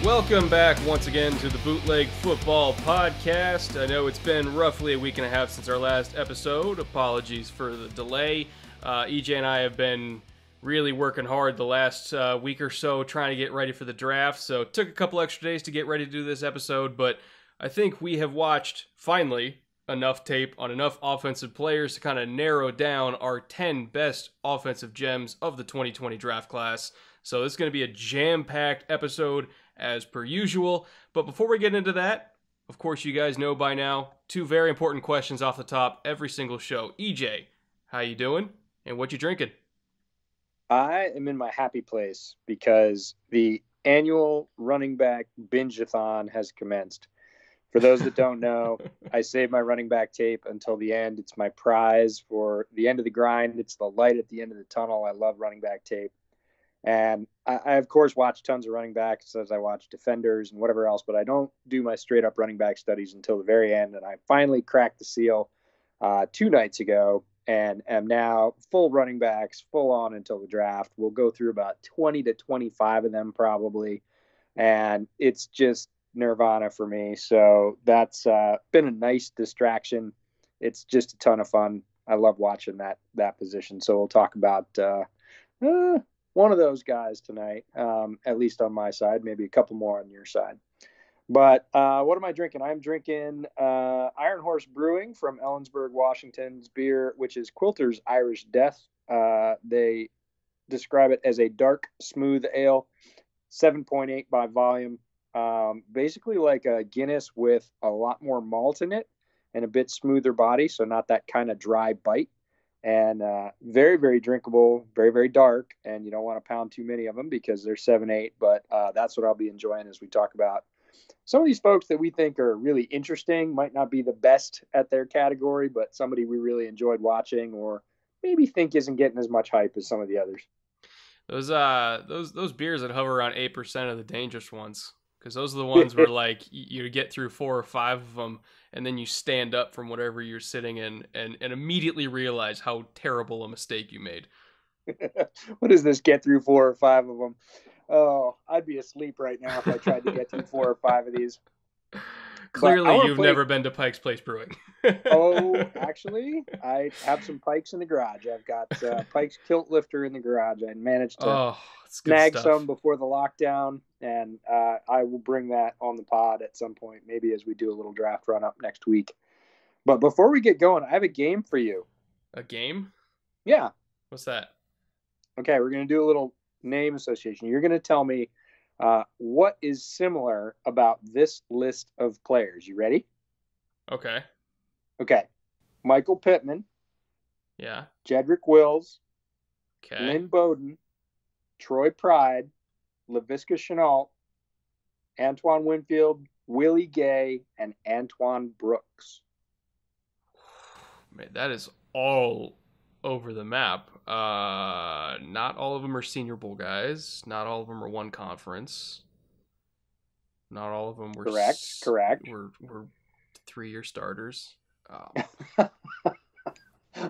Welcome back once again to the Bootleg Football Podcast. I know it's been roughly a week and a half since our last episode. Apologies for the delay. EJ and I have been really working hard the last week or so trying to get ready for the draft, so it took a couple extra days to get ready to do this episode, but I think we have watched, finally, enough tape on enough offensive players to kind of narrow down our 10 best offensive gems of the 2020 draft class. So this is going to be a jam-packed episode as per usual. But before we get into that, of course you guys know by now, two very important questions off the top every single show. EJ, how you doing? And what you drinking? I am in my happy place because the annual running back binge-a-thon has commenced. For those that don't know, I save my running back tape until the end. It's my prize for the end of the grind. It's the light at the end of the tunnel. I love running back tape. And I of course, watch tons of running backs as I watch defenders and whatever else, but I don't do my straight-up running back studies until the very end. And I finally cracked the seal 2 nights ago and am now full running backs, full on until the draft. We'll go through about 20 to 25 of them probably. And it's just nirvana for me. So that's been a nice distraction. It's just a ton of fun. I love watching that position. So we'll talk about one of those guys tonight, at least on my side, maybe a couple more on your side. But what am I drinking? I'm drinking Iron Horse Brewing from Ellensburg, Washington's beer, which is Quilter's Irish Death. They describe it as a dark, smooth ale, 7.8 by volume. Basically like a Guinness with a lot more malt in it and a bit smoother body, so not that kind of dry bite. And very, very drinkable, very, very dark. And you don't want to pound too many of them because they're 7.8. But that's what I'll be enjoying as we talk about some of these folks that we think are really interesting. Might not be the best at their category, but somebody we really enjoyed watching or maybe think isn't getting as much hype as some of the others. Those beers that hover around 8% are the dangerous ones. Because those are the ones where, like, you get through 4 or 5 of them, and then you stand up from whatever you're sitting in and immediately realize how terrible a mistake you made. What is this, get through 4 or 5 of them? Oh, I'd be asleep right now if I tried to get through 4 or 5 of these. Clearly, you've never been to Pike's Place Brewing. Oh, actually, I have some Pikes in the garage. I've got Pike's Kilt Lifter in the garage. I managed to snag some before the lockdown, and I will bring that on the pod at some point, maybe as we do a little draft run-up next week. But before we get going, I have a game for you. A game? Yeah. What's that? Okay, we're going to do a little name association. You're going to tell me what is similar about this list of players. You ready? Okay. Okay. Michael Pittman. Yeah. Jedrick Wills. Okay. Lynn Bowden. Troy Pride. Laviska Shenault. Antoine Winfield. Willie Gay. And Antoine Brooks. Man, that is all over the map. Not all of them are Senior Bowl guys. Not all of them are one conference. Not all of them were correct. Were 3-year starters.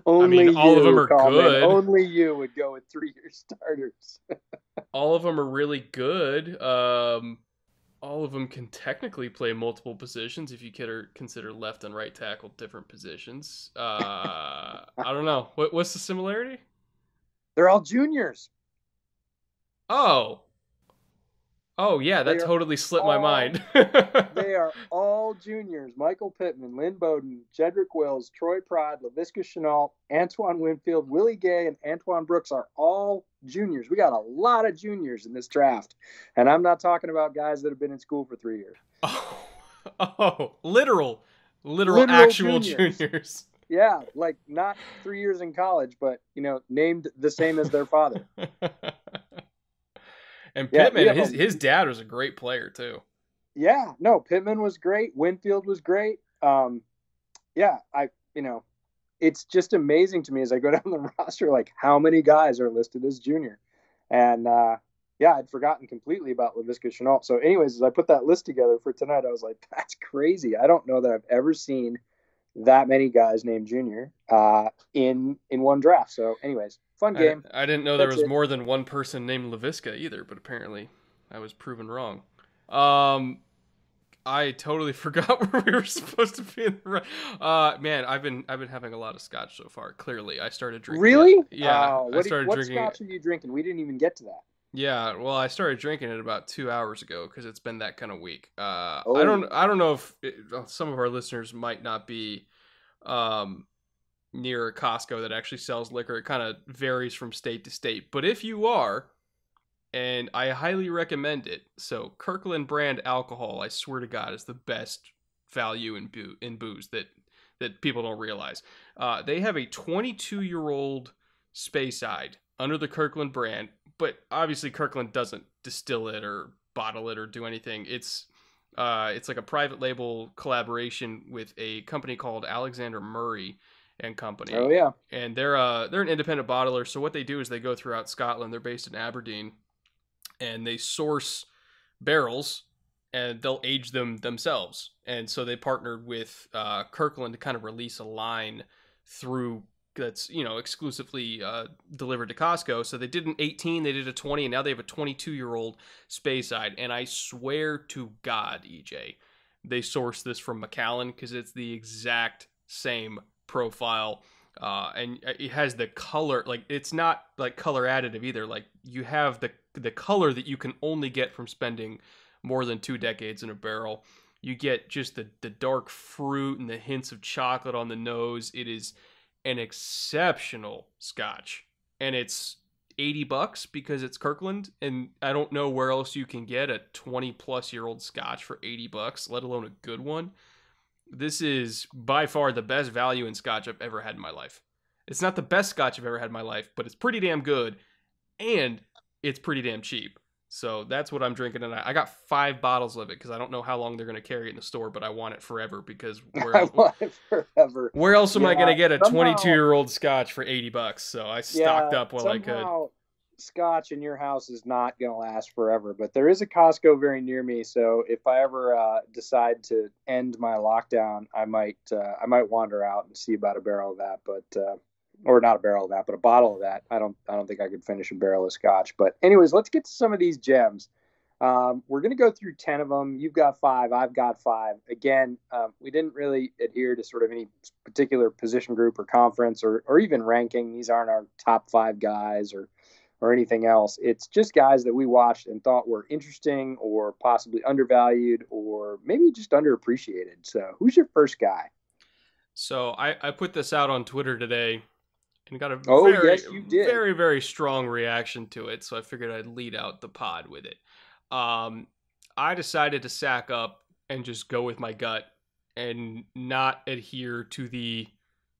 Only all of them are good. Only you would go with 3-year starters. All of them are really good. All of them can technically play multiple positions if you consider left and right tackle different positions. I don't know. What's the similarity? They're all juniors. Oh, yeah, that totally slipped my mind. They are all juniors. Michael Pittman, Lynn Bowden, Jedrick Wills, Troy Pride, Laviska Shenault, Antoine Winfield, Willie Gay, and Antoine Brooks are all juniors. We got a lot of juniors in this draft. And I'm not talking about guys that have been in school for 3 years. Literal actual juniors. Yeah, like not 3 years in college, but, named the same as their father. And Pittman, his dad was a great player too. Yeah, no, Pittman was great. Winfield was great. It's just amazing to me as I go down the roster, like how many guys are listed as junior. And I'd forgotten completely about Laviska Shenault. So anyways, as I put that list together for tonight, I was like, that's crazy. I don't know that I've ever seen that many guys named junior in one draft. So anyways, fun game. I didn't know there was more than one person named Laviska either, but apparently I was proven wrong. I totally forgot where we were supposed to be. Man, I've been having a lot of scotch so far. Clearly, I started drinking it. Really? Yeah, I started What drinking it. scotch are you drinking? We didn't even get to that. Yeah, well, I started drinking it about 2 hours ago because it's been that kind of week. Oh, I don't know if some of our listeners might not be near a Costco that actually sells liquor. It kind of varies from state to state, but if you are, and I highly recommend it. So Kirkland brand alcohol, I swear to God, is the best value in booze that people don't realize. They have a 22-year-old Speyside under the Kirkland brand, but obviously Kirkland doesn't distill it or bottle it or do anything. It's like a private label collaboration with a company called Alexander Murray and Company. oh yeah. And they're an independent bottler. So what they do is they go throughout Scotland. They're based in Aberdeen, and they source barrels and they'll age them themselves. And so they partnered with Kirkland to kind of release a line through that's, exclusively delivered to Costco. So they did an 18, they did a 20, and now they have a 22-year-old Speyside. And I swear to God, EJ, they sourced this from Macallan because it's the exact same profile. And it has the color, like it's not like color additive either. Like you have the color that you can only get from spending more than 2 decades in a barrel. You get just the dark fruit and the hints of chocolate on the nose. It is an exceptional scotch, and it's $80 because it's Kirkland, and I don't know where else you can get a 20-plus-year-old scotch for $80, let alone a good one. This is by far the best value in scotch I've ever had in my life. It's not the best scotch I've ever had in my life, but it's pretty damn good, and it's pretty damn cheap. So that's what I'm drinking tonight. I got 5 bottles of it because I don't know how long they're going to carry it in the store, but I want it forever because I want it forever. where else am I going to get a somehow, 22-year-old scotch for $80? So I stocked up while I could. Scotch in your house is not going to last forever, but there is a Costco very near me. So if I ever decide to end my lockdown, I might wander out and see about a barrel of that, but or not a barrel of that, but a bottle of that. I don't think I could finish a barrel of scotch. But anyways, let's get to some of these gems. We're going to go through 10 of them. You've got 5. I've got 5. Again, we didn't really adhere to sort of any particular position group or conference or even ranking. These aren't our top 5 guys or anything else. It's just guys that we watched and thought were interesting or possibly undervalued or maybe just underappreciated. So who's your first guy? So I put this out on Twitter today and got a very, very strong reaction to it. So I figured I'd lead out the pod with it. I decided to sack up and just go with my gut and not adhere to the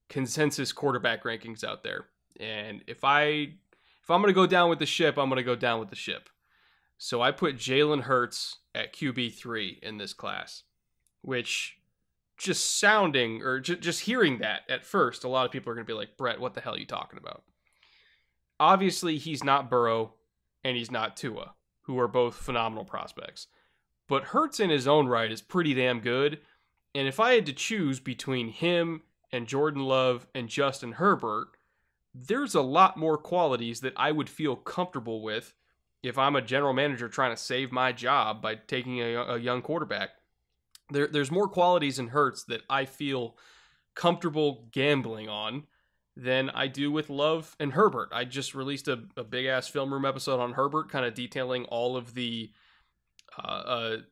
consensus quarterback rankings out there. And if I'm going to go down with the ship, I'm going to go down with the ship. So I put Jalen Hurts at QB3 in this class, which just sounding or just hearing that at first, a lot of people are going to be like, Brett, what the hell are you talking about? Obviously, he's not Burrow and he's not Tua, who are both phenomenal prospects. But Hurts in his own right is pretty damn good. And if I had to choose between him and Jordan Love and Justin Herbert, there's a lot more qualities that I would feel comfortable with if I'm a general manager trying to save my job by taking a young quarterback. There's more qualities in Hurts that I feel comfortable gambling on than I do with Love and Herbert. I just released a big-ass film room episode on Herbert, kind of detailing all of the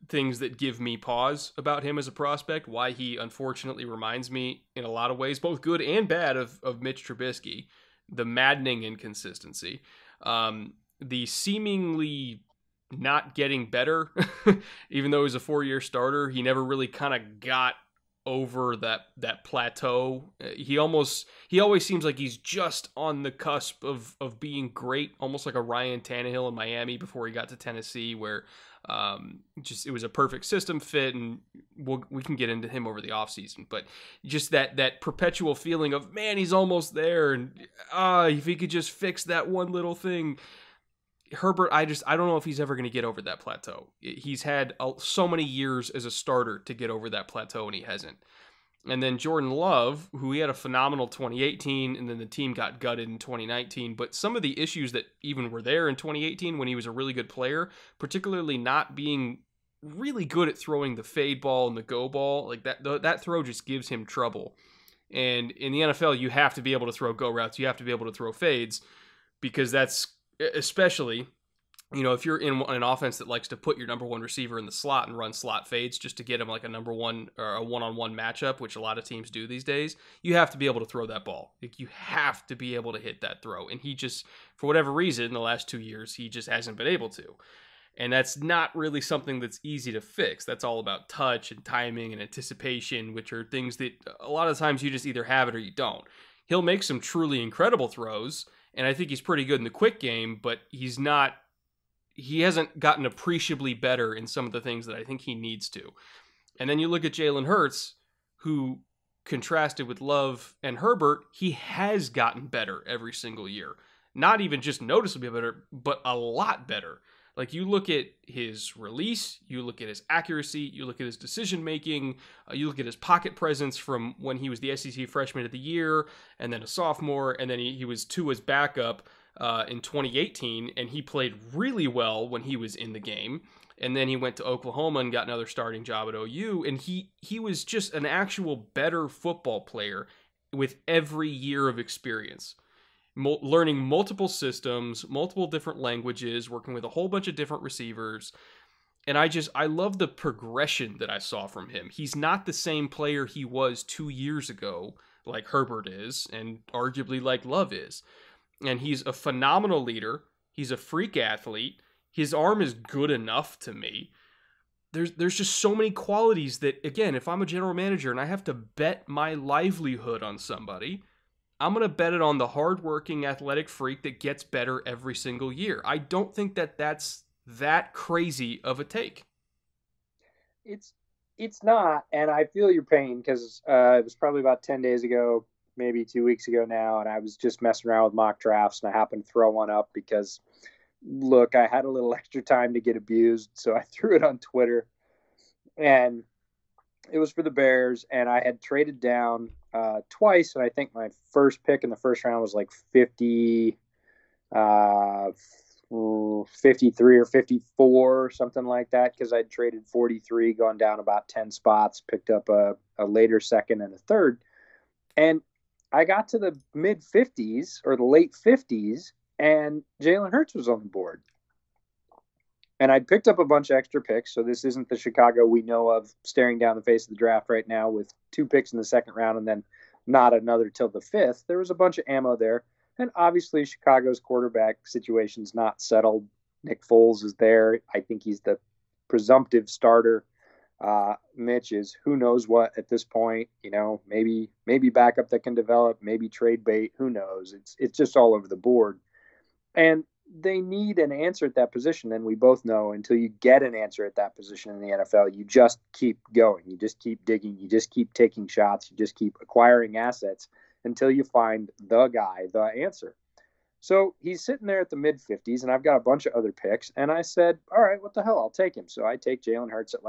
things that give me pause about him as a prospect, why he unfortunately reminds me in a lot of ways, both good and bad, of Mitch Trubisky. The maddening inconsistency, the seemingly not getting better, even though he's a 4-year starter. He never really kind of got over that plateau. He always seems like he's just on the cusp of being great, almost like a Ryan Tannehill in Miami before he got to Tennessee, where it was a perfect system fit, and we can get into him over the offseason, but just that perpetual feeling of, man, he's almost there, and if he could just fix that one little thing. Herbert, I don't know if he's ever going to get over that plateau. He's had so many years as a starter to get over that plateau, and he hasn't. And then Jordan Love, who he had a phenomenal 2018, and then the team got gutted in 2019. But some of the issues that even were there in 2018 when he was a really good player, particularly not being really good at throwing the fade ball and the go ball. Like that throw just gives him trouble. And in the NFL, you have to be able to throw go routes. You have to be able to throw fades, because that's especially, if you're in an offense that likes to put your number one receiver in the slot and run slot fades just to get him like a number one or a one-on-one matchup, which a lot of teams do these days, you have to be able to throw that ball. Like, you have to be able to hit that throw. And he just, for whatever reason, in the last 2 years, he just hasn't been able to. And that's not really something that's easy to fix. That's all about touch and timing and anticipation, which are things that a lot of times you just either have it or you don't. He'll make some truly incredible throws, and I think he's pretty good in the quick game, but he hasn't gotten appreciably better in some of the things that I think he needs to. And then you look at Jalen Hurts, who contrasted with Love and Herbert, he has gotten better every single year. Not even just noticeably better, but a lot better. Like, you look at his release, you look at his accuracy, you look at his decision-making, you look at his pocket presence from when he was the SEC Freshman of the Year, and then a sophomore, and then he was Tua's backup in 2018, and he played really well when he was in the game. And then he went to Oklahoma and got another starting job at OU, and he was just an actual better football player with every year of experience. Learning multiple systems, multiple different languages, working with a whole bunch of different receivers. And I love the progression that I saw from him. He's not the same player he was 2 years ago, like Herbert is, and arguably like Love is. And he's a phenomenal leader. He's a freak athlete. His arm is good enough to me. There's just so many qualities that, again, if I'm a general manager and I have to bet my livelihood on somebody, I'm going to bet it on the hardworking athletic freak that gets better every single year. I don't think that's that crazy of a take. It's not, and I feel your pain, because it was probably about 10 days ago, maybe 2 weeks ago now, and I was just messing around with mock drafts, and I happened to throw one up because, look, I had a little extra time to get abused, so I threw it on Twitter, and it was for the Bears, and I had traded down twice, and I think my first pick in the first round was like 53 or 54, something like that, because I'd traded 43, gone down about 10 spots, picked up a later second and a third, and I got to the mid-50s or the late 50s, and Jalen Hurts was on the board. And I'd picked up a bunch of extra picks, so this isn't the Chicago we know of staring down the face of the draft right now with 2 picks in the second round and then not another till the 5th. There was a bunch of ammo there. And obviously Chicago's quarterback situation's not settled. Nick Foles is there. I think he's the presumptive starter. Mitch is who knows what at this point. Maybe backup that can develop, maybe trade bait. Who knows? It's just all over the board. And they need an answer at that position, and we both know until you get an answer at that position in the NFL, you just keep going. You just keep digging. You just keep taking shots. You just keep acquiring assets until you find the guy, the answer. So he's sitting there at the mid-50s, and I've got a bunch of other picks, and I said, all right, what the hell, I'll take him. So I take Jalen Hurts at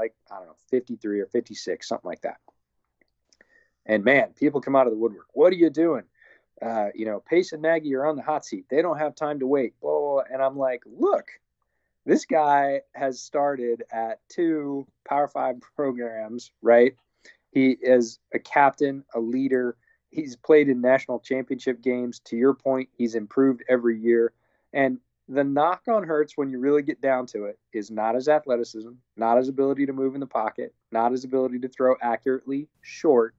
53 or 56, something like that. And, man, people come out of the woodwork. What are you doing? Pace and Nagy are on the hot seat. They don't have time to wait. Blah, blah, blah. And I'm like, look, this guy has started at 2 Power 5 programs, right? He is a captain, a leader. He's played in national championship games. To your point, he's improved every year. And the knock on Hurts, when you really get down to it, is not his athleticism, not his ability to move in the pocket, not his ability to throw accurately short.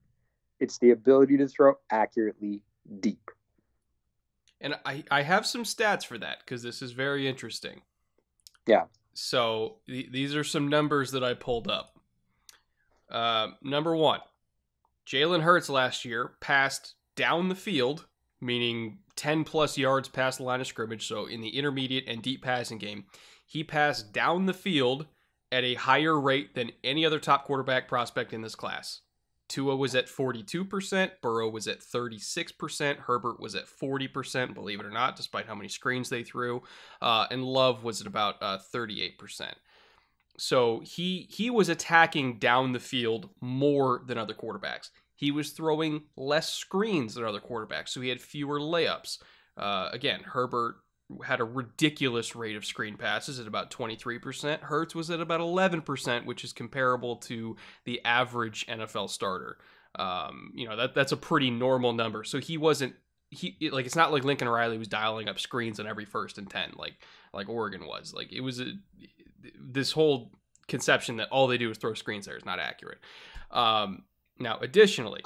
It's the ability to throw accurately deep. And I have some stats for that, because this is very interesting. Yeah. So these are some numbers that I pulled up. Number one, Jalen Hurts last year passed down the field, meaning 10 plus yards past the line of scrimmage. So in the intermediate and deep passing game, he passed down the field at a higher rate than any other top quarterback prospect in this class. Tua was at 42%, Burrow was at 36%, Herbert was at 40%, believe it or not, despite how many screens they threw, and Love was at about 38%. So he was attacking down the field more than other quarterbacks. He was throwing less screens than other quarterbacks, so he had fewer layups. Again, Herbert had a ridiculous rate of screen passes at about 23%. Hurts was at about 11%, which is comparable to the average NFL starter. That's a pretty normal number. So it's not like Lincoln Riley was dialing up screens on every 1st and 10 like Oregon was. Like, it was this whole conception that all they do is throw screens there is not accurate. Now, additionally,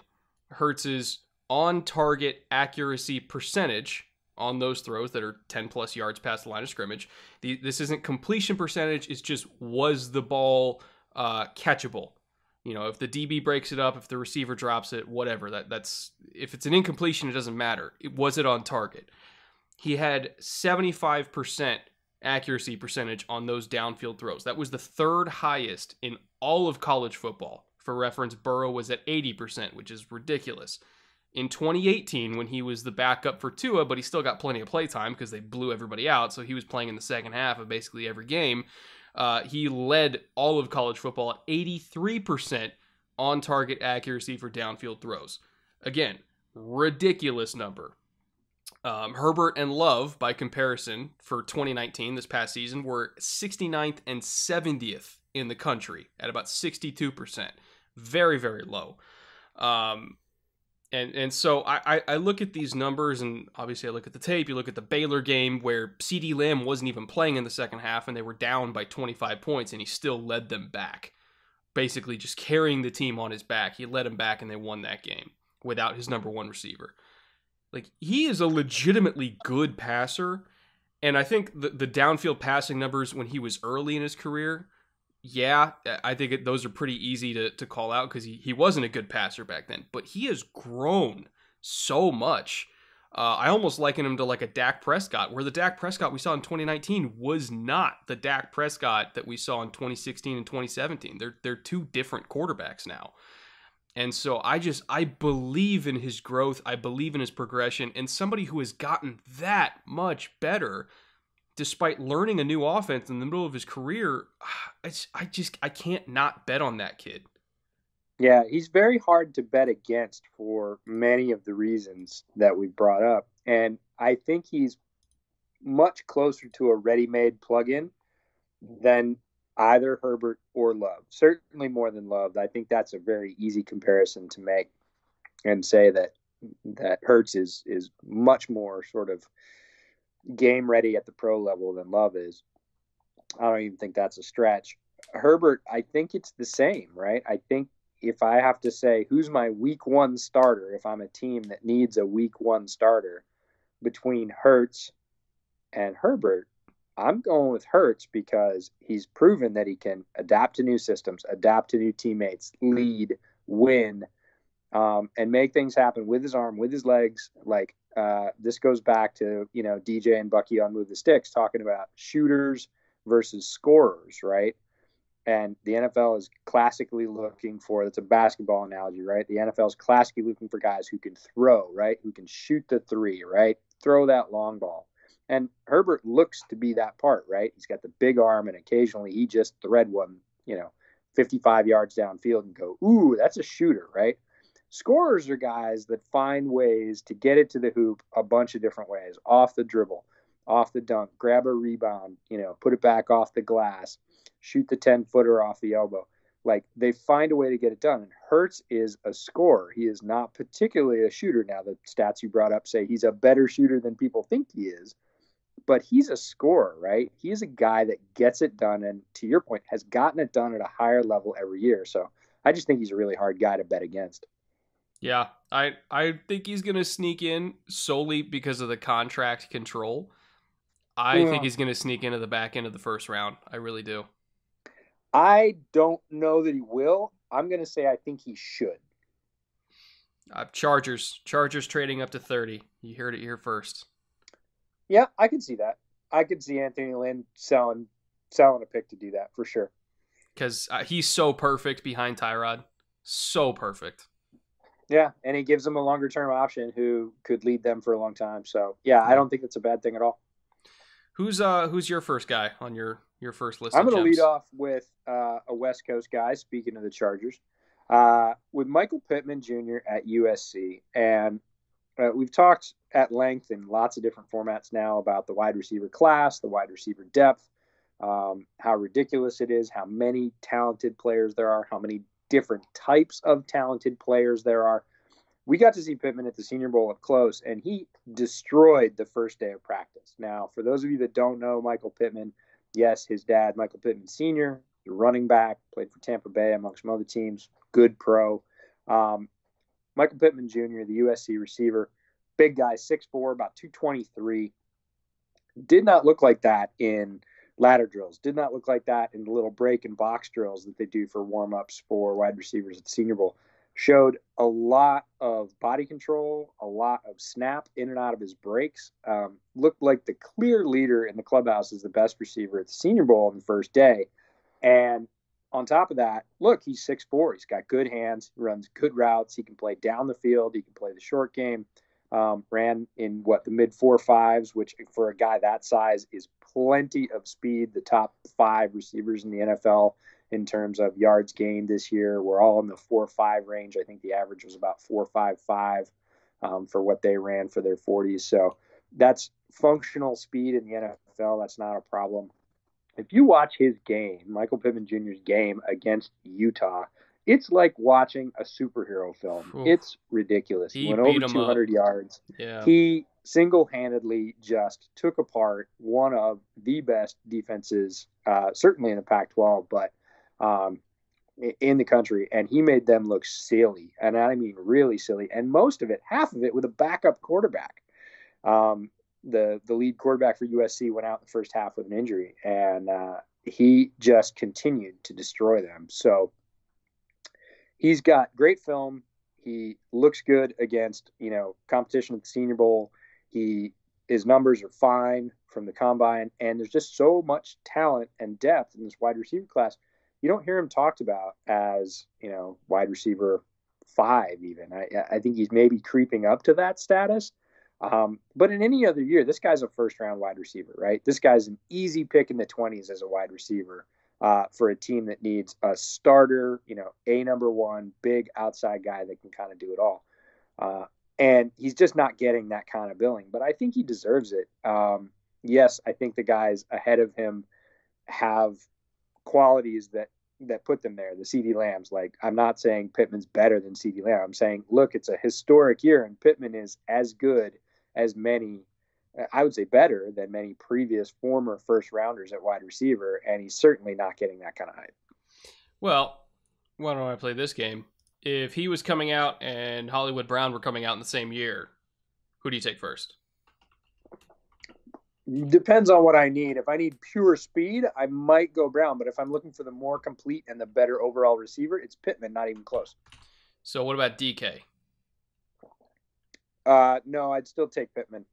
Hurts's on-target accuracy percentage on those throws that are 10 plus yards past the line of scrimmage. This isn't completion percentage. It's just, was the ball catchable? If the DB breaks it up, if the receiver drops it, whatever, that's, if it's an incompletion, it doesn't matter. Was it on target? He had 75% accuracy percentage on those downfield throws. That was the 3rd highest in all of college football. For reference, Burrow was at 80%, which is ridiculous. In 2018, when he was the backup for Tua, but he still got plenty of play time because they blew everybody out, so he was playing in the second half of basically every game, he led all of college football at 83% on-target accuracy for downfield throws. Again, ridiculous number. Herbert and Love, by comparison, for 2019, this past season, were 69th and 70th in the country at about 62%. Very, very low. And so I look at these numbers, and obviously I look at the tape. You look at the Baylor game where CeeDee Lamb wasn't even playing in the second half, and they were down by 25 points, and he still led them back. Basically just carrying the team on his back. He led them back, and they won that game without his number 1 receiver. Like, he is a legitimately good passer, and I think the downfield passing numbers when he was early in his career, yeah, I think those are pretty easy to call out because he wasn't a good passer back then. But he has grown so much. I almost liken him to like a Dak Prescott, where the Dak Prescott we saw in 2019 was not the Dak Prescott that we saw in 2016 and 2017. They're 2 different quarterbacks now. And so I believe in his growth. I believe in his progression. And somebody who has gotten that much better despite learning a new offense in the middle of his career, I can't not bet on that kid. Yeah, he's very hard to bet against for many of the reasons that we've brought up. And I think he's much closer to a ready-made plug-in than either Herbert or Love. Certainly more than Love. I think that's a very easy comparison to make and say that Hurts is much more sort of game ready at the pro level than Love is. I don't even think that's a stretch. Herbert, I think it's the same, right? I think if I have to say who's my week 1 starter, if I'm a team that needs a week 1 starter between Hurts and Herbert, I'm going with Hurts because he's proven that he can adapt to new systems, adapt to new teammates, lead, win, and make things happen with his arm, with his legs. Like, this goes back to, DJ and Bucky on Move the Sticks talking about shooters versus scorers, right? And the NFL is classically looking for, that's a basketball analogy, right? The NFL is classically looking for guys who can throw, right? Who can shoot the 3, right? Throw that long ball. And Herbert looks to be that part, right? He's got the big arm, and occasionally he just thread one, 55 yards downfield and go, ooh, that's a shooter, right? Scorers are guys that find ways to get it to the hoop a bunch of different ways, off the dribble, off the dunk, grab a rebound, put it back off the glass, shoot the 10-footer off the elbow. Like, they find a way to get it done. And Hurts is a scorer. He is not particularly a shooter. Now, the stats you brought up say he's a better shooter than people think he is. But he's a scorer, right? He is a guy that gets it done and, to your point, has gotten it done at a higher level every year. So I just think he's a really hard guy to bet against. Yeah, I think he's going to sneak in solely because of the contract control. I think he's going to sneak into the back end of the first round. I really do. I don't know that he will. I'm going to say I think he should. Chargers trading up to 30. You heard it here first. Yeah, I can see that. I could see Anthony Lynn selling a pick to do that for sure. Because he's so perfect behind Tyrod. So perfect. Yeah, and he gives them a longer-term option who could lead them for a long time. So, yeah, I don't think that's a bad thing at all. Who's your first guy on your first list? I'm going to lead off with a West Coast guy, speaking of the Chargers, with Michael Pittman Jr. at USC. And we've talked at length in lots of different formats now about the wide receiver class, the wide receiver depth, how ridiculous it is, how many talented players there are, how many different types of talented players there are. We got to see Pittman at the Senior Bowl up close, and he destroyed the first day of practice. Now, for those of you that don't know Michael Pittman, yes, his dad, Michael Pittman Sr., the running back, played for Tampa Bay amongst some other teams, good pro. Michael Pittman Jr., the USC receiver, big guy, 6'4", about 223. Did not look like that in ladder drills. Did not look like that in the little break and box drills that they do for warm-ups for wide receivers at the Senior Bowl. Showed a lot of body control, a lot of snap in and out of his breaks. Looked like the clear leader in the clubhouse as the best receiver at the Senior Bowl on the first day. And on top of that, look, he's 6'4". He's got good hands, runs good routes. He can play down the field. He can play the short game. Ran in, the mid 4.5s, which for a guy that size is plenty of speed. The top 5 receivers in the NFL in terms of yards gained this year were all in the 4.5 range. I think the average was about 4.55 for what they ran for their 40s. So that's functional speed in the NFL. That's not a problem. If you watch his game, Michael Pittman Jr.'s game against Utah, it's like watching a superhero film. Oof. It's ridiculous. He went over 200 yards. Yeah. He single-handedly just took apart one of the best defenses, certainly in the Pac-12, but in the country, and he made them look silly, and I mean really silly, and most of it, half of it, with a backup quarterback. The lead quarterback for USC went out in the first half with an injury, and he just continued to destroy them. So he's got great film. He looks good against, competition at the Senior Bowl. His numbers are fine from the combine, and there's just so much talent and depth in this wide receiver class. You don't hear him talked about as, wide receiver 5 even. I think he's maybe creeping up to that status. But in any other year, this guy's a first-round wide receiver, right? This guy's an easy pick in the 20s as a wide receiver for a team that needs a starter, a number 1, big outside guy that can kind of do it all. And he's just not getting that kind of billing, but I think he deserves it. Yes, I think the guys ahead of him have qualities that put them there. The CeeDee Lambs, I'm not saying Pittman's better than CeeDee Lamb. I'm saying, look, it's a historic year, and Pittman is as good as many, I would say better than many previous former first rounders at wide receiver, and he's certainly not getting that kind of hype. Well, why don't I play this game? If he was coming out and Hollywood Brown were coming out in the same year, who do you take first? Depends on what I need. If I need pure speed, I might go Brown. But if I'm looking for the more complete and the better overall receiver, it's Pittman, not even close. So what about DK? No, I'd still take Pittman.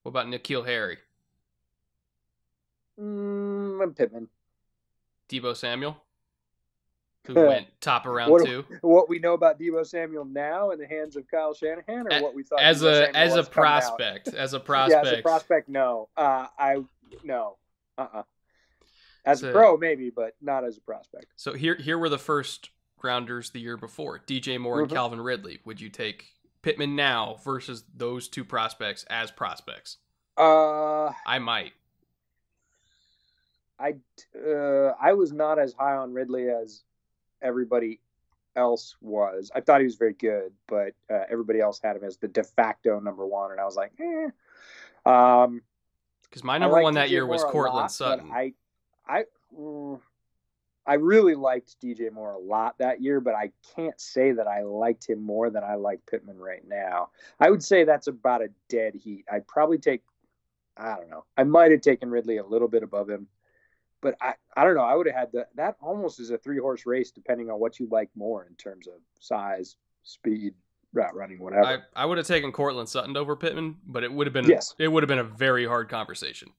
What about N'Keal Harry? Pittman. Deebo Samuel? Who went top of round 2? What we know about Deebo Samuel now in the hands of Kyle Shanahan, or what we thought as a prospect? As a prospect, yeah, as a prospect, no. As a pro, maybe, but not as a prospect. So here were the first rounders the year before: DJ Moore and Calvin Ridley. Would you take Pittman now versus those 2 prospects as prospects? I might. I was not as high on Ridley as everybody else was. I thought he was very good, but everybody else had him as the de facto number 1, and I was like, because my number 1 that year was Cortland Sutton. I really liked DJ Moore a lot that year, but I can't say that I liked him more than I like Pittman right now. I would say that's about a dead heat. I'd probably take, I don't know, I might have taken Ridley a little bit above him. But I don't know. I would have had that almost is a 3-horse race, depending on what you like more in terms of size, speed, route running, whatever. I would have taken Cortland Sutton over Pittman, but it would have been It would have been a very hard conversation.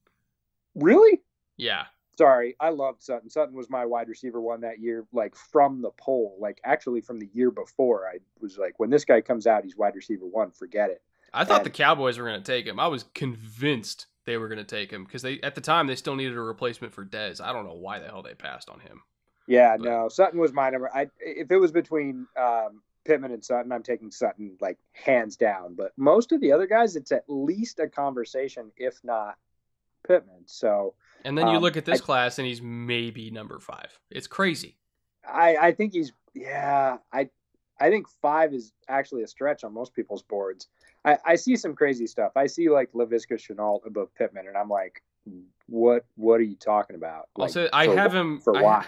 Really? Yeah. Sorry, I loved Sutton. Sutton was my wide receiver 1 that year, from the poll, actually from the year before. I was like, when this guy comes out, he's wide receiver 1. Forget it. I thought the Cowboys were going to take him. I was convinced they were going to take him because at the time they still needed a replacement for Dez. I don't know why the hell they passed on him. Yeah, no, Sutton was my number. If it was between Pittman and Sutton, I'm taking Sutton like hands down. But most of the other guys, it's at least a conversation, if not Pittman. So, and then you look at this class, and he's maybe number 5. It's crazy. I think he's I think 5 is actually a stretch on most people's boards. I see some crazy stuff. I see like Laviska Shenault above Pittman, and I'm like, what are you talking about? Like, Also, I have him for why?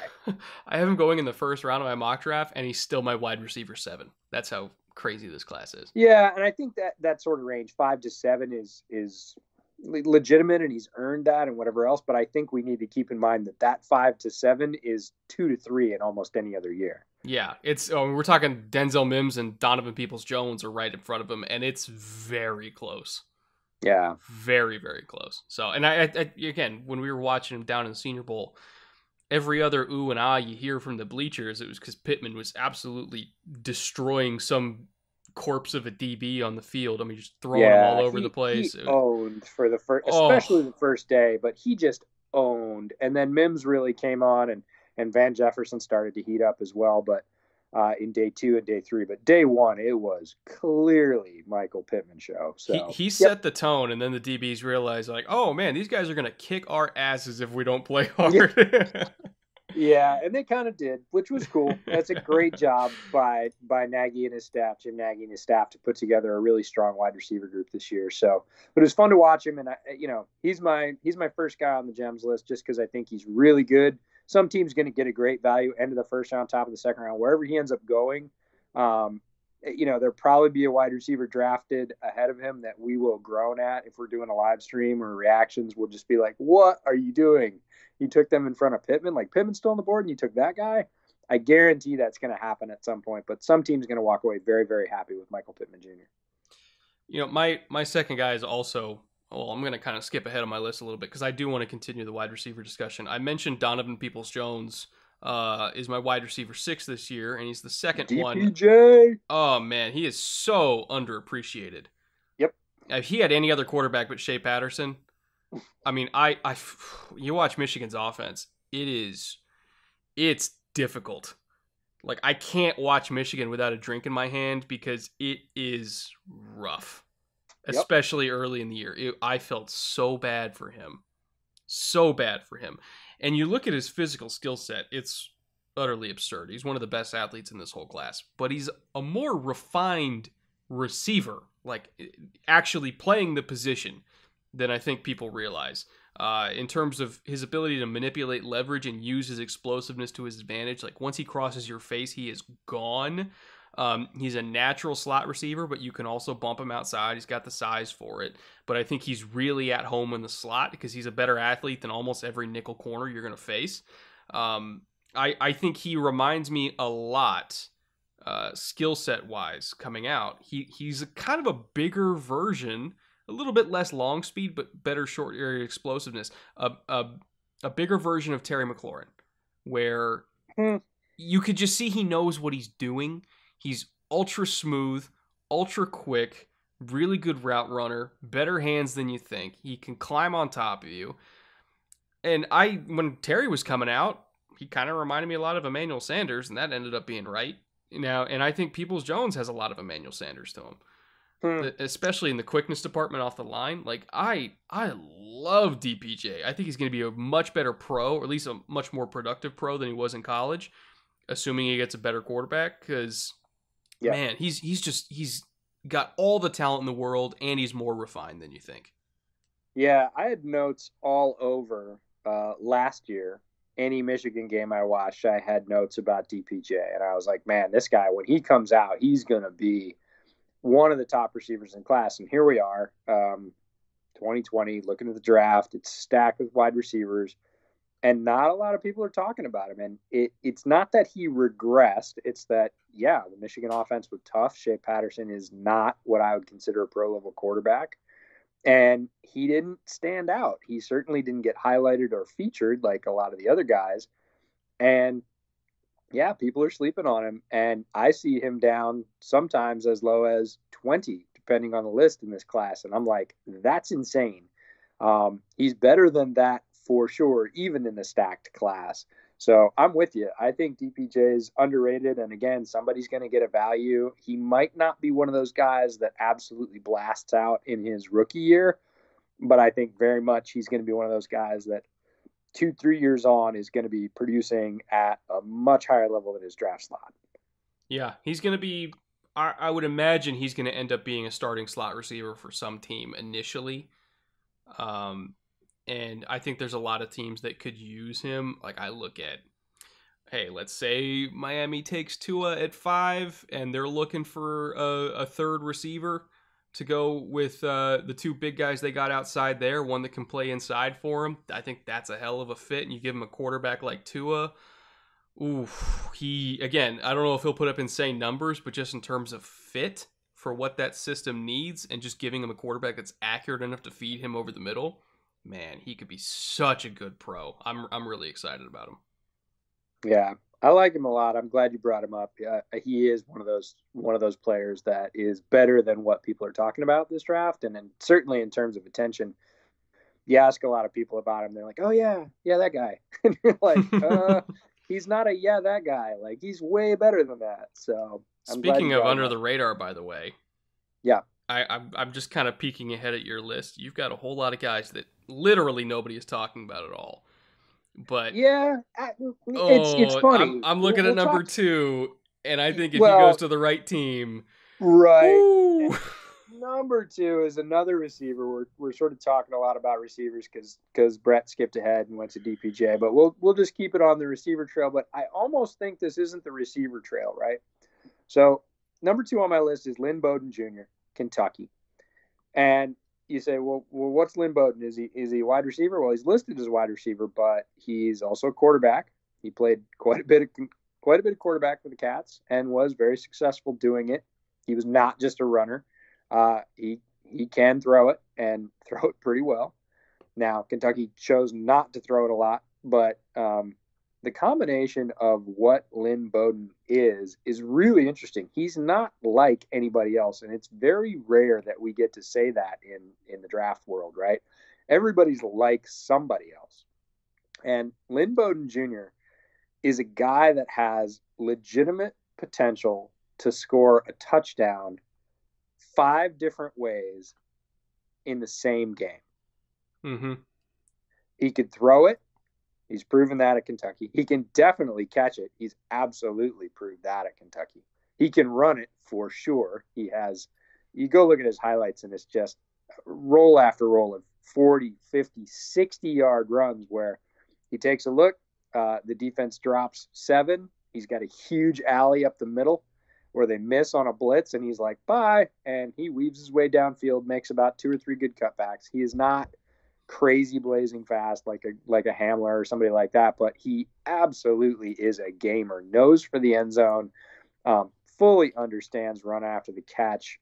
I have him going in the first round of my mock draft, and he's still my wide receiver 7. That's how crazy this class is. Yeah, and I think that sort of range 5 to 7 is legitimate, and he's earned that and whatever else. But I think we need to keep in mind that 5 to 7 is 2 to 3 in almost any other year. Yeah, it's we're talking Denzel Mims and Donovan Peoples-Jones are right in front of him, and it's very close. Yeah, very, very close. So, and I again, when we were watching him down in the Senior Bowl, every other ooh and ah you hear from the bleachers, it was because Pittman was absolutely destroying some corpse of a DB on the field. I mean, just throwing him all over the place. He owned for the first, especially the first day, but he just owned. And then Mims really came on, and Van Jefferson started to heat up as well. But in day 2 and day 3, but day 1, it was clearly Michael Pittman show. So he set the tone, and then the DBs realized, like, oh man, these guys are going to kick our asses if we don't play hard. Yeah, and they kind of did, which was cool. That's a great job by Nagy and his staff, Jim Nagy and his staff, to put together a really strong wide receiver group this year. So, but it was fun to watch him, and he's my first guy on the Gems list just because I think he's really good. Some team's going to get a great value, end of the first round, top of the second round, wherever he ends up going. There'll probably be a wide receiver drafted ahead of him that we will groan at if we're doing a live stream or reactions. We'll just be like, what are you doing? You took them in front of Pittman, like Pittman's still on the board and you took that guy. I guarantee that's going to happen at some point, but some team's going to walk away very, very happy with Michael Pittman Jr. My second guy is also, I'm going to kind of skip ahead on my list a little bit because I do want to continue the wide receiver discussion. I mentioned Donovan Peoples-Jones is my wide receiver 6 this year, and he's the second DPJ. one. Oh man, he is so underappreciated. Yep. If he had any other quarterback but Shea Patterson, I mean, you watch Michigan's offense, it's difficult. Like, I can't watch Michigan without a drink in my hand because it is rough, especially early in the year. I felt so bad for him. And you look at his physical skill set, it's utterly absurd. He's one of the best athletes in this whole class, but he's a more refined receiver, like actually playing the position, than I think people realize. In terms of his ability to manipulate leverage and use his explosiveness to his advantage, like once he crosses your face, he is gone. He's a natural slot receiver, but you can also bump him outside. He's got the size for it. But I think he's really at home in the slot because he's a better athlete than almost every nickel corner you're going to face. I think he reminds me a lot, skill set wise, coming out. He's kind of a bigger version, a little bit less long speed, but better short area explosiveness. A bigger version of Terry McLaurin, where you could just see he knows what he's doing. He's ultra smooth, ultra quick, really good route runner, better hands than you think. He can climb on top of you. And when Terry was coming out, he kind of reminded me a lot of Emmanuel Sanders, and that ended up being right. Now, and I think Peoples-Jones has a lot of Emmanuel Sanders to him, especially in the quickness department off the line. Like, I love DPJ. I think he's going to be a much better pro, or at least a much more productive pro than he was in college, assuming he gets a better quarterback, because man, he's got all the talent in the world, and he's more refined than you think. Yeah, I had notes all over last year. Any Michigan game I watched, I had notes about DPJ, and I was like, man, this guy, when he comes out, he's going to be one of the top receivers in class. And here we are, 2020, looking at the draft. It's stacked with wide receivers, and not a lot of people are talking about him. And it's not that he regressed. It's that, the Michigan offense was tough. Shea Patterson is not what I would consider a pro-level quarterback. And he didn't stand out. He certainly didn't get highlighted or featured like a lot of the other guys. And, people are sleeping on him. And I see him down sometimes as low as 20, depending on the list in this class. And I'm like, that's insane. He's better than that for sure, even in the stacked class. So I'm with you. I think DPJ is underrated. And again, somebody's going to get a value. He might not be one of those guys that absolutely blasts out in his rookie year, but I think very much he's going to be one of those guys that 2-3 years on is going to be producing at a much higher level than his draft slot. Yeah, he's going to be, I would imagine he's going to end up being a starting slot receiver for some team initially. And I think there's a lot of teams that could use him. Like I look at, hey, let's say Miami takes Tua at 5 and they're looking for a third receiver to go with the two big guys they got outside there, one that can play inside for him. I think that's a hell of a fit, and you give him a quarterback like Tua. Ooh, again, I don't know if he'll put up insane numbers, but just in terms of fit for what that system needs and just giving him a quarterback that's accurate enough to feed him over the middle, man, he could be such a good pro. I'm really excited about him. Yeah, I like him a lot. I'm glad you brought him up. He is one of those players that is better than what people are talking about this draft, and then certainly in terms of attention. You ask a lot of people about him, they're like, "Oh yeah, that guy," and you're like, "He's not that guy. Like he's way better than that." So speaking of under the radar, by the way, yeah, I'm just kind of peeking ahead at your list. You've got a whole lot of guys that literally nobody is talking about at all. But yeah, it's funny. I'm looking at number 2, and I think if he goes to the right team, right. Number 2 is another receiver. We're sort of talking a lot about receivers because Brett skipped ahead and went to DPJ, but we'll just keep it on the receiver trail. But I almost think this isn't the receiver trail, right? So number 2 on my list is Lynn Bowden Jr., Kentucky, and you say, well, what's Lynn Bowden? Is he a wide receiver? Well, he's listed as a wide receiver, but he's also a quarterback. He played quite a bit of quarterback for the Cats and was very successful doing it. He was not just a runner. He can throw it and throw it pretty well. Now, Kentucky chose not to throw it a lot, but the combination of what Lynn Bowden is really interesting. He's not like anybody else, and it's very rare that we get to say that in the draft world, right? Everybody's like somebody else. And Lynn Bowden Jr. is a guy that has legitimate potential to score a touchdown 5 different ways in the same game. Mm-hmm. He could throw it. He's proven that at Kentucky. He can definitely catch it. He's absolutely proved that at Kentucky. He can run it for sure. He has, you go look at his highlights and it's just roll after roll of 40, 50, 60-yard runs where he takes a look, the defense drops 7. He's got a huge alley up the middle where they miss on a blitz, and he's like, bye, and he weaves his way downfield, makes about 2 or 3 good cutbacks. He is not crazy blazing fast like a Hamler or somebody like that, but he absolutely is a gamer, knows for the end zone, fully understands run after the catch,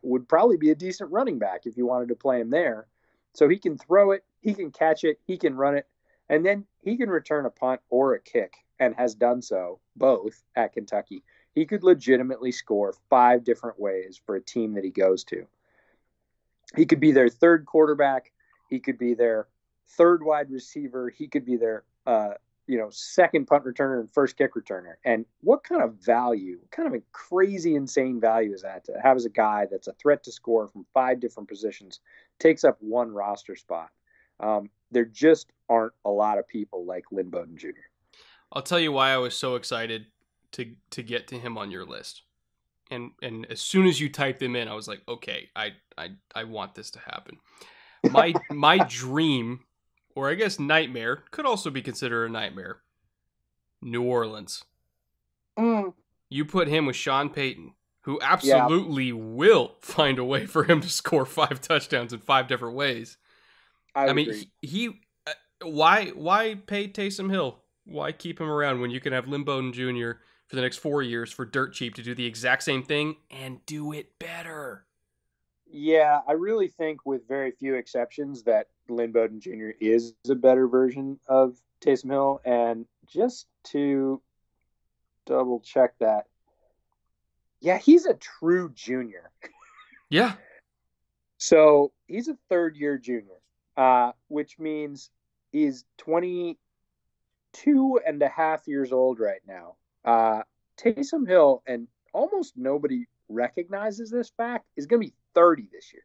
would probably be a decent running back if you wanted to play him there. So he can throw it, he can catch it, he can run it, and then he can return a punt or a kick, and has done so both at Kentucky. He could legitimately score 5 different ways for a team that he goes to. He could be their third quarterback. He could be their third wide receiver. He could be their, second punt returner and first kick returner. And what kind of value, what kind of a crazy, insane value is that to have as a guy that's a threat to score from 5 different positions, takes up 1 roster spot? There just aren't a lot of people like Lynn Bowden Jr. I'll tell you why I was so excited to get to him on your list. And as soon as you typed him in, I was like, okay, I want this to happen. My dream, or I guess nightmare, could also be considered a nightmare. New Orleans. You put him with Sean Payton, who absolutely will find a way for him to score 5 touchdowns in 5 different ways. I mean, why pay Taysom Hill? Why keep him around when you can have Lynn Bowden Jr. for the next 4 years for dirt cheap to do the exact same thing and do it better? Yeah, I really think with very few exceptions that Lynn Bowden Jr. is a better version of Taysom Hill. And just to double check that, yeah, he's a true junior. Yeah. So he's a 3rd-year junior, which means he's 20. 2.5 years old right now. Taysom Hill, and almost nobody recognizes this fact, is going to be 30 this year.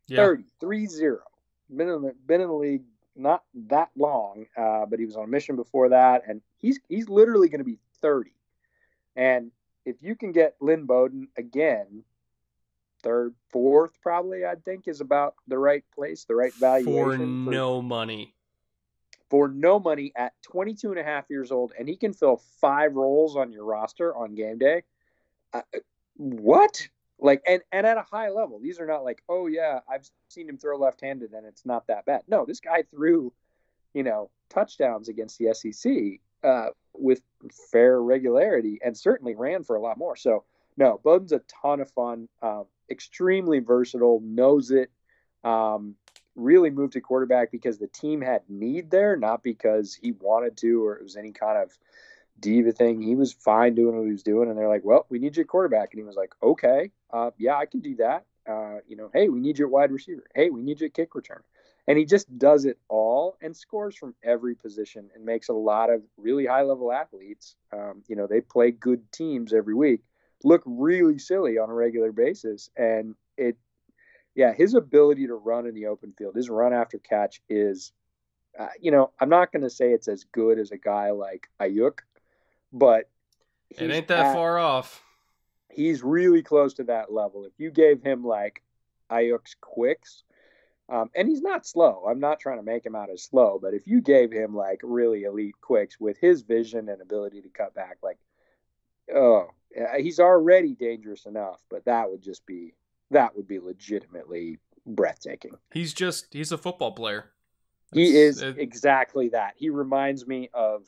Yeah. 30. Been in the league not that long, but he was on a mission before that, and he's literally going to be 30. And if you can get Lynn Bowden again, third, fourth, probably, I think is about the right place, the right valuation. For no money. For no money at 22.5 years old, and he can fill 5 roles on your roster on game day. What? Like, and at a high level. These are not like, oh yeah, I've seen him throw left-handed and it's not that bad. No, this guy threw, touchdowns against the SEC with fair regularity, and certainly ran for a lot more. So no, Bowden's a ton of fun, extremely versatile, knows it. Really moved to quarterback because the team had need there, not because he wanted to or it was any kind of diva thing. He was fine doing what he was doing, and they're like, well, we need you at quarterback. And he was like, okay, yeah, I can do that. Hey, we need you at wide receiver. Hey, we need you at kick returner. And he just does it all and scores from every position and makes a lot of really high-level athletes, they play good teams every week, look really silly on a regular basis. And his ability to run in the open field, his run after catch is, I'm not going to say it's as good as a guy like Ayuk, but it ain't that far off. He's really close to that level. If you gave him like Ayuk's quicks, and he's not slow. I'm not trying to make him out as slow, but if you gave him like really elite quicks with his vision and ability to cut back, he's already dangerous enough, but that would be legitimately breathtaking. He's a football player. He is exactly that. He reminds me of,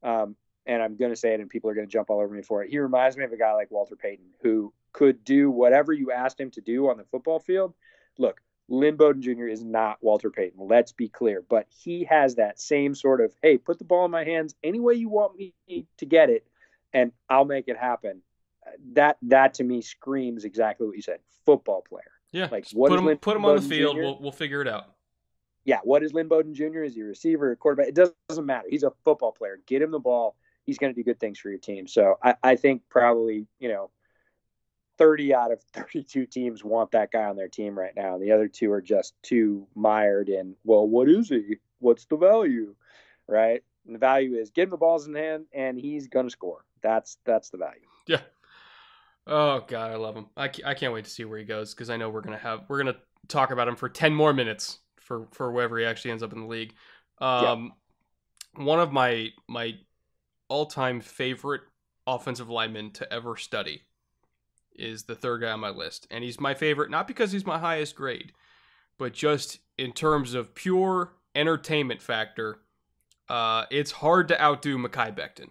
and I'm going to say it and people are going to jump all over me for it. He reminds me of a guy like Walter Payton, who could do whatever you asked him to do on the football field. Look, Lynn Bowden Jr. is not Walter Payton. Let's be clear. But he has that same sort of, hey, put the ball in my hands any way you want me to get it, and I'll make it happen. That to me screams exactly what you said. Football player. Yeah. Like, put him on the field. We'll figure it out. Yeah. What is Lynn Bowden Jr.? Is he a receiver, a quarterback? It doesn't matter. He's a football player. Get him the ball. He's going to do good things for your team. So I think probably, 30 out of 32 teams want that guy on their team right now. The other two are just too mired in, well, what is he? What's the value? Right? And the value is get him the balls in hand and he's going to score. That's the value. Yeah. Oh God, I love him. I can't wait to see where he goes, because I know we're gonna talk about him for 10 more minutes for wherever he actually ends up in the league. One of my all-time favorite offensive linemen to ever study is the third guy on my list, and he's my favorite not because he's my highest grade, but just in terms of pure entertainment factor. It's hard to outdo Mekhi Becton.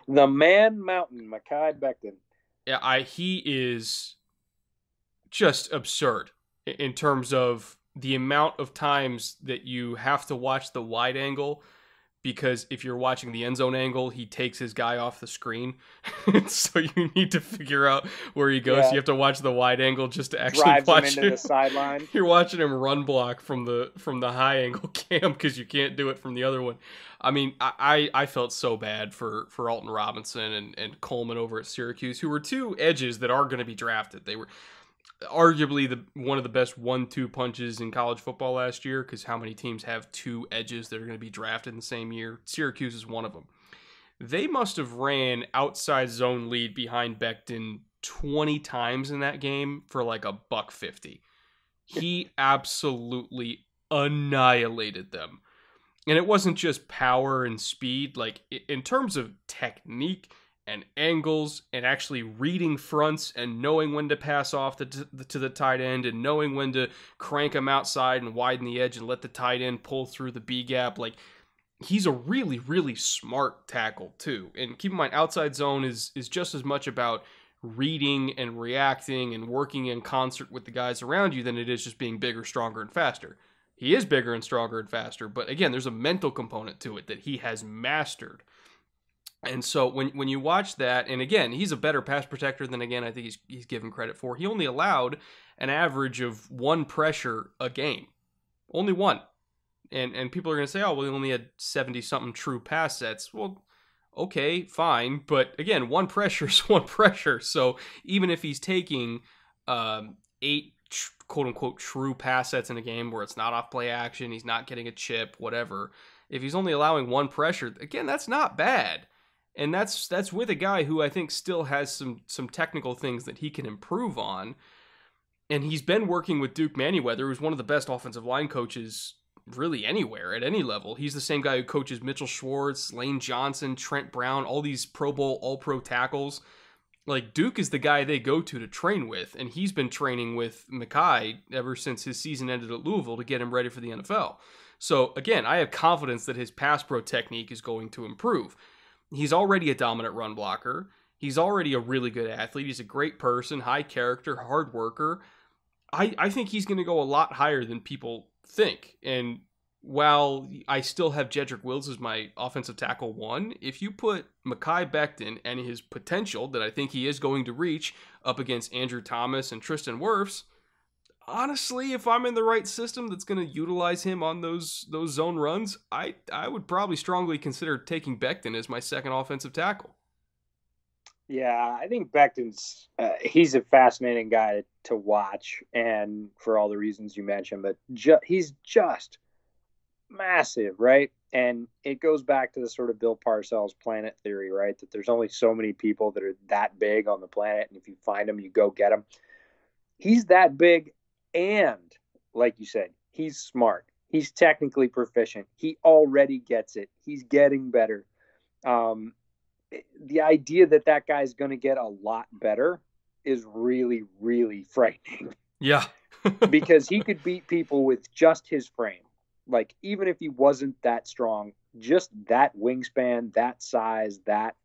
The man mountain, Mekhi Becton. Yeah, he is just absurd in terms of the amount of times that you have to watch the wide angle, because if you're watching the end zone angle, he takes his guy off the screen. So you need to figure out where he goes. Yeah. You have to watch the wide angle just to actually watch him into the sideline. You're watching him run block from the high angle cam because you can't do it from the other one. I mean, I felt so bad for Alton Robinson and Coleman over at Syracuse, who were two edges that are going to be drafted. They were arguably one of the best 1-2 punches in college football last year, because how many teams have two edges that are going to be drafted in the same year? Syracuse is one of them. They must have ran outside zone lead behind Becton 20 times in that game for like $150. He absolutely annihilated them. And it wasn't just power and speed. Like, in terms of technique and angles and actually reading fronts and knowing when to pass off to the tight end and knowing when to crank him outside and widen the edge and let the tight end pull through the B gap. Like, he's a really, really smart tackle too. And keep in mind, outside zone is just as much about reading and reacting and working in concert with the guys around you than it is just being bigger, stronger, and faster. He is bigger and stronger and faster, but again, there's a mental component to it that he has mastered. And so when you watch that, and again, he's a better pass protector than, again, I think he's given credit for. He only allowed an average of one pressure a game. Only one. And people are going to say, oh, well, he only had 70-something true pass sets. Well, okay, fine. But again, one pressure is one pressure. So even if he's taking 8 quote-unquote true pass sets in a game where it's not off play action, he's not getting a chip, whatever, if he's only allowing one pressure, again, that's not bad. And that's with a guy who I think still has some technical things that he can improve on. And he's been working with Duke Manyweather, who's one of the best offensive line coaches really anywhere at any level. He's the same guy who coaches Mitchell Schwartz, Lane Johnson, Trent Brown, all these Pro Bowl, all-pro tackles. Like, Duke is the guy they go to train with, and he's been training with Mekhi ever since his season ended at Louisville to get him ready for the NFL. So, again, I have confidence that his pass pro technique is going to improve. He's already a dominant run blocker. He's already a really good athlete. He's a great person, high character, hard worker. I think he's going to go a lot higher than people think. And while I still have Jedrick Wills as my offensive tackle 1, if you put Mekhi Becton and his potential that I think he is going to reach up against Andrew Thomas and Tristan Wirfs, honestly, if I'm in the right system that's going to utilize him on those zone runs, I would probably strongly consider taking Becton as my second offensive tackle. Yeah, I think Becton's he's a fascinating guy to watch, and for all the reasons you mentioned, but he's just massive, right? And it goes back to the sort of Bill Parcells planet theory, right? That there's only so many people that are that big on the planet, and if you find them, you go get them. He's that big, and like you said, he's smart. He's technically proficient. He already gets it. He's getting better. The idea that guy's going to get a lot better is really, really frightening. Yeah. Because he could beat people with just his frame. Like, even if he wasn't that strong, just that wingspan, that size, that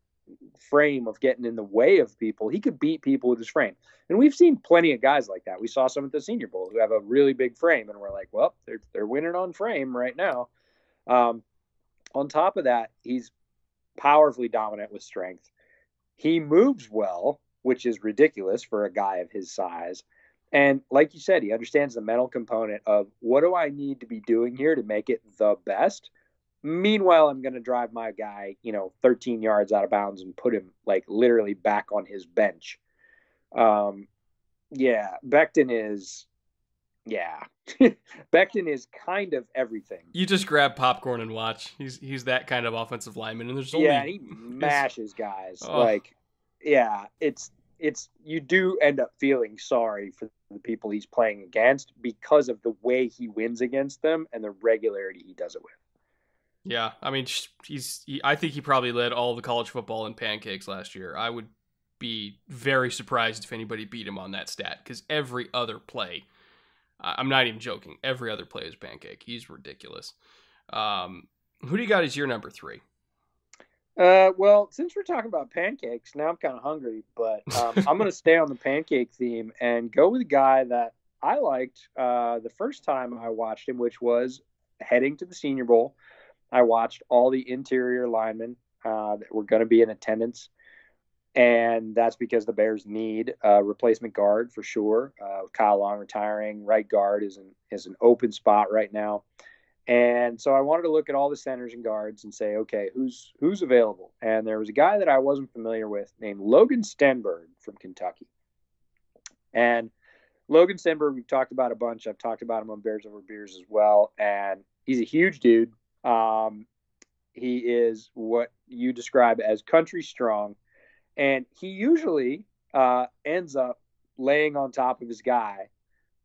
frame of getting in the way of people, he could beat people with his frame. And we've seen plenty of guys like that. We saw some at the Senior Bowl who have a really big frame, and we're like, well, they're winning on frame right now. On top of that, he's powerfully dominant with strength. He moves well, which is ridiculous for a guy of his size. And like you said, he understands the mental component of what do I need to be doing here to make it the best? Meanwhile, I'm going to drive my guy, 13 yards out of bounds and put him like literally back on his bench. Becton is, Becton is kind of everything. You just grab popcorn and watch. He's that kind of offensive lineman, and he mashes guys. It's you do end up feeling sorry for the people he's playing against because of the way he wins against them and the regularity he does it with. Yeah, I mean, I think he probably led all the college football in pancakes last year. I would be very surprised if anybody beat him on that stat, because every other play, I'm not even joking, every other play is pancake. He's ridiculous. Who do you got as your number 3? Well, since we're talking about pancakes, now I'm kind of hungry, but I'm going to stay on the pancake theme and go with a guy that I liked the first time I watched him, which was heading to the Senior Bowl. I watched all the interior linemen that were going to be in attendance, and that's because the Bears need a replacement guard for sure. Kyle Long retiring, right guard is an open spot right now. And so I wanted to look at all the centers and guards and say, okay, who's available? And there was a guy that I wasn't familiar with named Logan Stenberg from Kentucky. And Logan Stenberg, we've talked about a bunch. I've talked about him on Bears Over Beers as well. And he's a huge dude. He is what you describe as country strong. And he usually ends up laying on top of his guy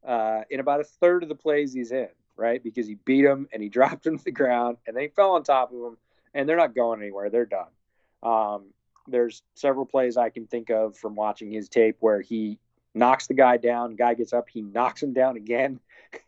in about a third of the plays he's in. Right? Because he beat him and he dropped him to the ground and then he fell on top of him and they're not going anywhere. They're done. There's several plays I can think of from watching his tape where he knocks the guy down, guy gets up, he knocks him down again.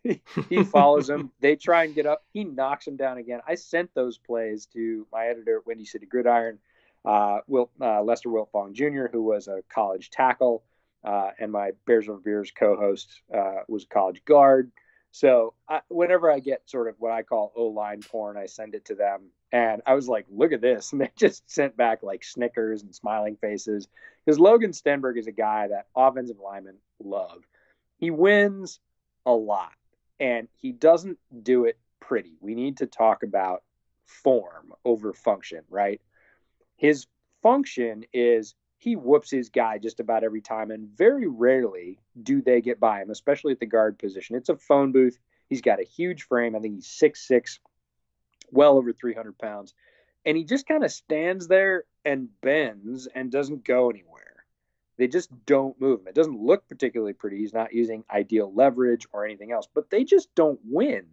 He follows him. They try and get up. He knocks him down again. I sent those plays to my editor at Windy City Gridiron, Lester Wiltfong Jr., who was a college tackle, and my Bears Over Beers co-host was a college guard. So whenever I get sort of what I call O-line porn, I send it to them. And I was like, look at this. And they just sent back like Snickers and smiling faces. Because Logan Stenberg is a guy that offensive linemen love. He wins a lot. And he doesn't do it pretty. We need to talk about form over function, right? His function is he whoops his guy just about every time, and very rarely do they get by him, especially at the guard position. It's a phone booth. He's got a huge frame. I think he's 6'6", well over 300 pounds. And he just kind of stands there and bends and doesn't go anywhere. They just don't move him. It doesn't look particularly pretty. He's not using ideal leverage or anything else, but they just don't win.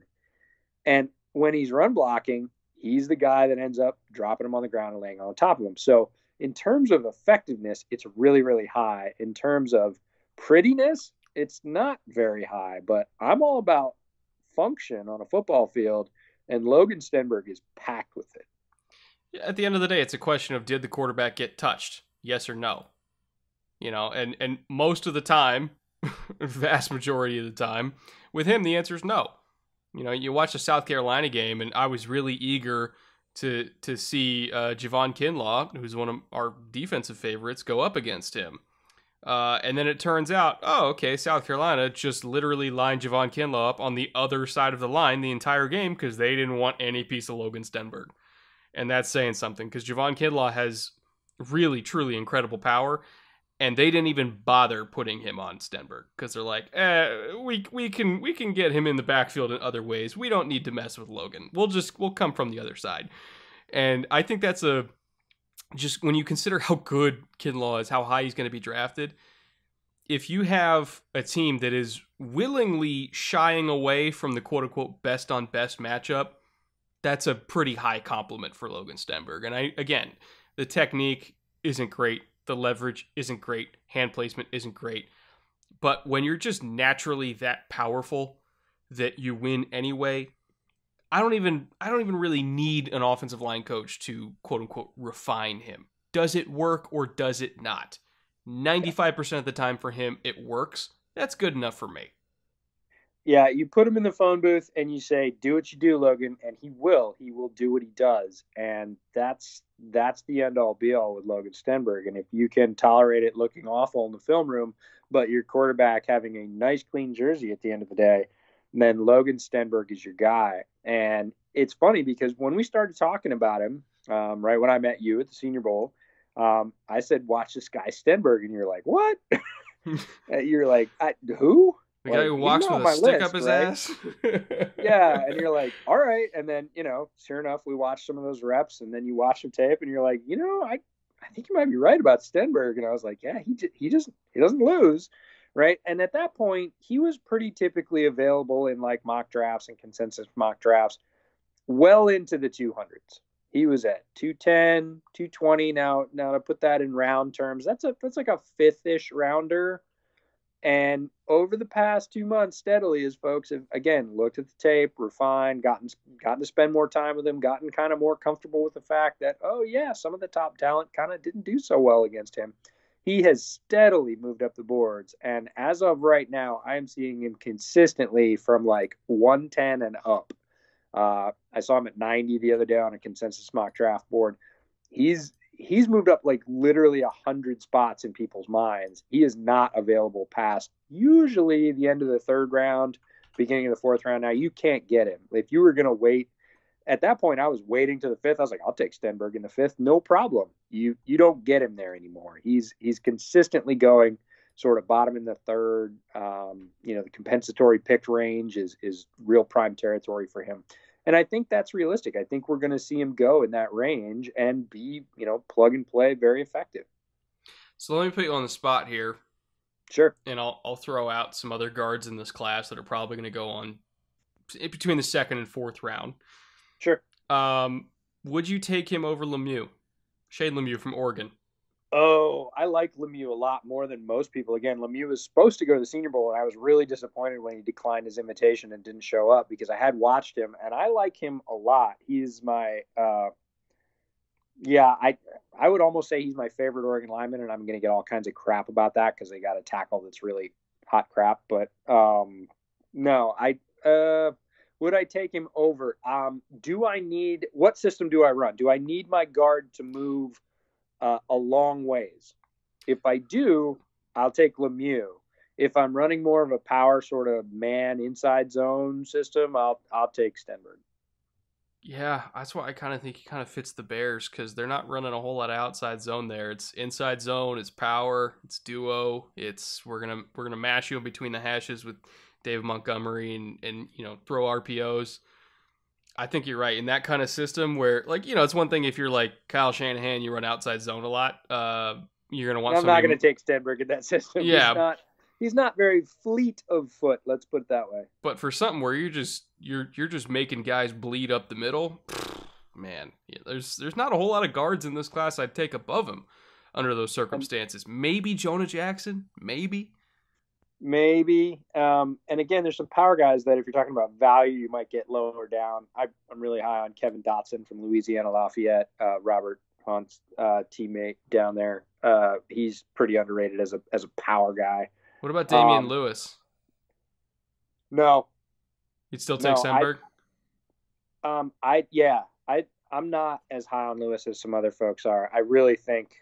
And when he's run blocking, he's the guy that ends up dropping him on the ground and laying on top of him. So in terms of effectiveness, it's really, really high. In terms of prettiness, it's not very high, but I'm all about function on a football field, and Logan Stenberg is packed with it. At the end of the day, it's a question of, did the quarterback get touched? Yes or no? And most of the time, vast majority of the time, with him, the answer is no. You watch the South Carolina game, and I was really eager to see Javon Kinlaw, who's one of our defensive favorites, go up against him. And then it turns out, South Carolina just literally lined Javon Kinlaw up on the other side of the line the entire game because they didn't want any piece of Logan Stenberg. And that's saying something, because Javon Kinlaw has really, truly incredible power, and they didn't even bother putting him on Stenberg because they're like, we can get him in the backfield in other ways. We don't need to mess with Logan. We'll come from the other side. And I think that's just when you consider how good Kinlaw is, how high he's going to be drafted, if you have a team that is willingly shying away from the quote-unquote best-on-best matchup, that's a pretty high compliment for Logan Stenberg. And again, the technique isn't great. The leverage isn't great. Hand placement isn't great. But when you're just naturally that powerful that you win anyway, I don't even really need an offensive line coach to quote unquote refine him. Does it work or does it not? 95% of the time for him, it works. That's good enough for me. Yeah, you put him in the phone booth and you say, do what you do, Logan, and he will. He will do what he does. And that's the end-all, be-all with Logan Stenberg. And if you can tolerate it looking awful in the film room, but your quarterback having a nice, clean jersey at the end of the day, then Logan Stenberg is your guy. And it's funny because when we started talking about him, right when I met you at the Senior Bowl, I said, watch this guy Stenberg. And you're like, what? You're like, who? The guy who walks with a stick up his ass? Yeah, and you're like, all right. And then, sure enough, we watched some of those reps, and then you watch some tape, and you're like, I think you might be right about Stenberg. And I was like, yeah, he doesn't lose, right? And at that point, he was pretty typically available in like mock drafts and consensus mock drafts well into the 200s. He was at 210, 220. Now to put that in round terms, that's like a fifth-ish rounder. And over the past 2 months, steadily, as folks have, again, looked at the tape, refined, gotten to spend more time with him, gotten kind of more comfortable with the fact that, some of the top talent kind of didn't do so well against him. He has steadily moved up the boards. And as of right now, I'm seeing him consistently from like 110 and up. I saw him at 90 the other day on a consensus mock draft board. He's moved up like literally 100 spots in people's minds. He is not available past usually the end of the third round, beginning of the fourth round. Now you can't get him. If you were going to wait at that point, I was waiting to the fifth. I was like, I'll take Stenberg in the fifth. No problem. You don't get him there anymore. He's consistently going sort of bottom in the third. The compensatory pick range is real prime territory for him. And I think that's realistic. I think we're going to see him go in that range and be, plug and play, very effective. So let me put you on the spot here. Sure. And I'll throw out some other guards in this class that are probably going to go on between the second and fourth round. Sure. Would you take him over Lemieux? Shane Lemieux from Oregon. Oh, I like Lemieux a lot more than most people. Again, Lemieux was supposed to go to the Senior Bowl, and I was really disappointed when he declined his invitation and didn't show up because I had watched him, and I like him a lot. He's my, I would almost say he's my favorite Oregon lineman, and I'm going to get all kinds of crap about that because they got a tackle that's really hot crap. But no, would I take him over? What system do I run? Do I need my guard to move a long ways? If I do, I'll take Lemieux. if I'm running more of a power sort of man inside zone system, I'll take Stenberg. Yeah, that's why I kind of think he kind of fits the Bears, because they're not running a whole lot of outside zone there. It's inside zone, it's power, it's duo, it's we're gonna mash you in between the hashes with David Montgomery and throw RPOs. I think you're right in that kind of system where, like, it's one thing if you're like Kyle Shanahan, you run outside zone a lot. You're gonna want. I'm not gonna take Stenberg in that system. Yeah, he's not very fleet of foot. Let's put it that way. But for something where you're just making guys bleed up the middle, man, there's not a whole lot of guards in this class I'd take above him under those circumstances. Maybe Jonah Jackson, maybe. And again, there's some power guys that if you're talking about value, you might get lower down. I'm really high on Kevin Dotson from Louisiana Lafayette, Robert Hunt's teammate down there. He's pretty underrated as a power guy. What about Damian Lewis? No. You'd still take Stenberg? I'm not as high on Lewis as some other folks are. I really think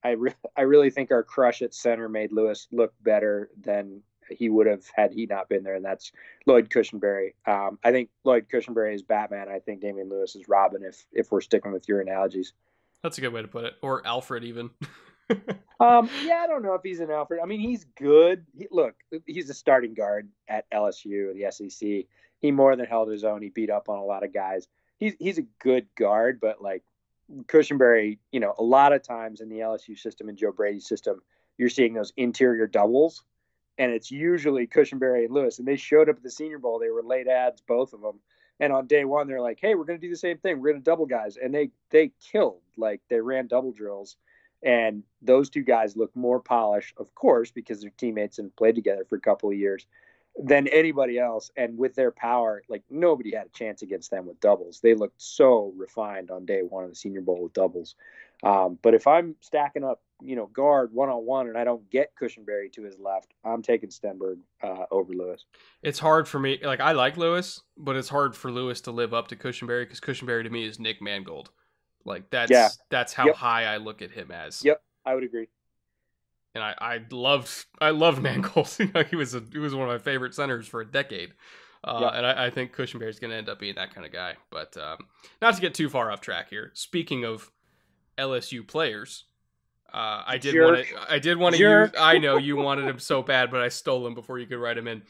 I really think our crush at center made Lewis look better than he would have had he not been there, and that's Lloyd Cushenberry. I think Lloyd Cushenberry is Batman. I think Damian Lewis is Robin, if we're sticking with your analogies. That's a good way to put it. Or Alfred, even. I don't know if he's an Alfred. I mean, he's good. He's a starting guard at LSU, the SEC. He more than held his own. He beat up on a lot of guys. He's a good guard, but like Cushenberry, a lot of times in the LSU system and Joe Brady's system, you're seeing those interior doubles, and it's usually Cushenberry and Lewis. And they showed up at the Senior Bowl. They were late ads, both of them. And on day one, they're like, hey, we're going to do the same thing. We're going to double guys. And they killed. Like, they ran double drills. And those two guys look more polished, of course, because they're teammates and played together for a couple of years, than anybody else. And with their power, like, nobody had a chance against them with doubles. They looked so refined on day one of the Senior Bowl with doubles. But if I'm stacking up, guard one-on-one and I don't get Cushenberry to his left, I'm taking Stenberg over Lewis. It's hard for me. Like, I like Lewis, but it's hard for Lewis to live up to Cushenberry, because Cushenberry to me is Nick Mangold. Like, that's how high I look at him as. Yep, I would agree. And I loved Mangold. He was one of my favorite centers for a decade. And I think Cushenberry is going to end up being that kind of guy. But not to get too far off track here. Speaking of LSU players, I did want to use. I know you wanted him so bad, but I stole him before you could write him in.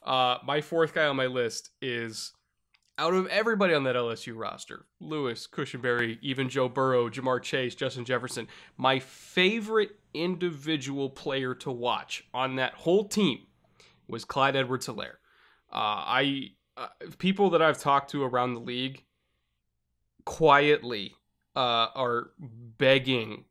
My fourth guy on my list is, out of everybody on that LSU roster, Lewis, Cushenberry, even Joe Burrow, Jamar Chase, Justin Jefferson, my favorite individual player to watch on that whole team was Clyde Edwards-Helaire. People that I've talked to around the league quietly are begging,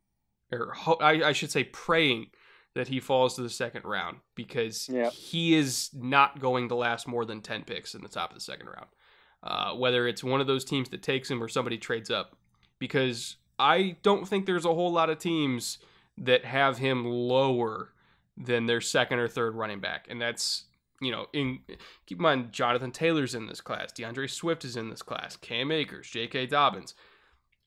or I should say praying, that he falls to the second round, because he is not going to last more than 10 picks in the top of the second round. Whether it's one of those teams that takes him or somebody trades up, because I don't think there's a whole lot of teams that have him lower than their second or third running back. And that's, keep in mind, Jonathan Taylor's in this class, DeAndre Swift is in this class, Cam Akers, J.K. Dobbins.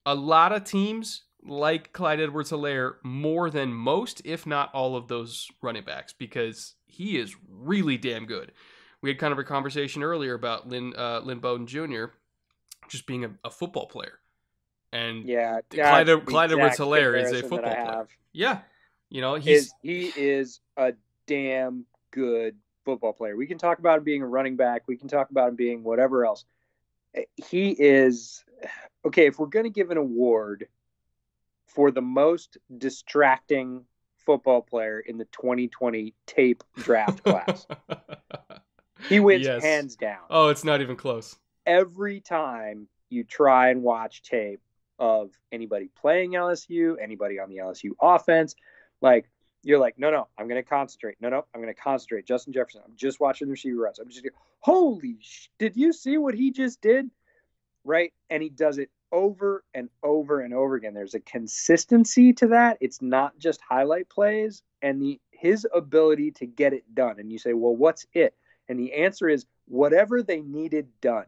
A lot of teams like Clyde Edwards-Helaire more than most, if not all of those running backs, because he is really damn good. We had kind of a conversation earlier about Lynn Bowden Jr. just being a football player. And Clyde Edwards-Helaire is a football player. Yeah. He is a damn good football player. We can talk about him being a running back. We can talk about him being whatever else. He is, okay, if we're going to give an award for the most distracting football player in the 2020 tape draft class, he wins hands down. Oh, it's not even close. Every time you try and watch tape of anybody playing LSU, anybody on the LSU offense, like, you're like, no, I'm going to concentrate. No, I'm going to concentrate. Justin Jefferson, I'm just watching the receiver routes. I'm just did you see what he just did? Right? And he does it over and over and over again. There's a consistency to that. It's not just highlight plays, and his ability to get it done. And you say, well, what's it? And the answer is whatever they needed done,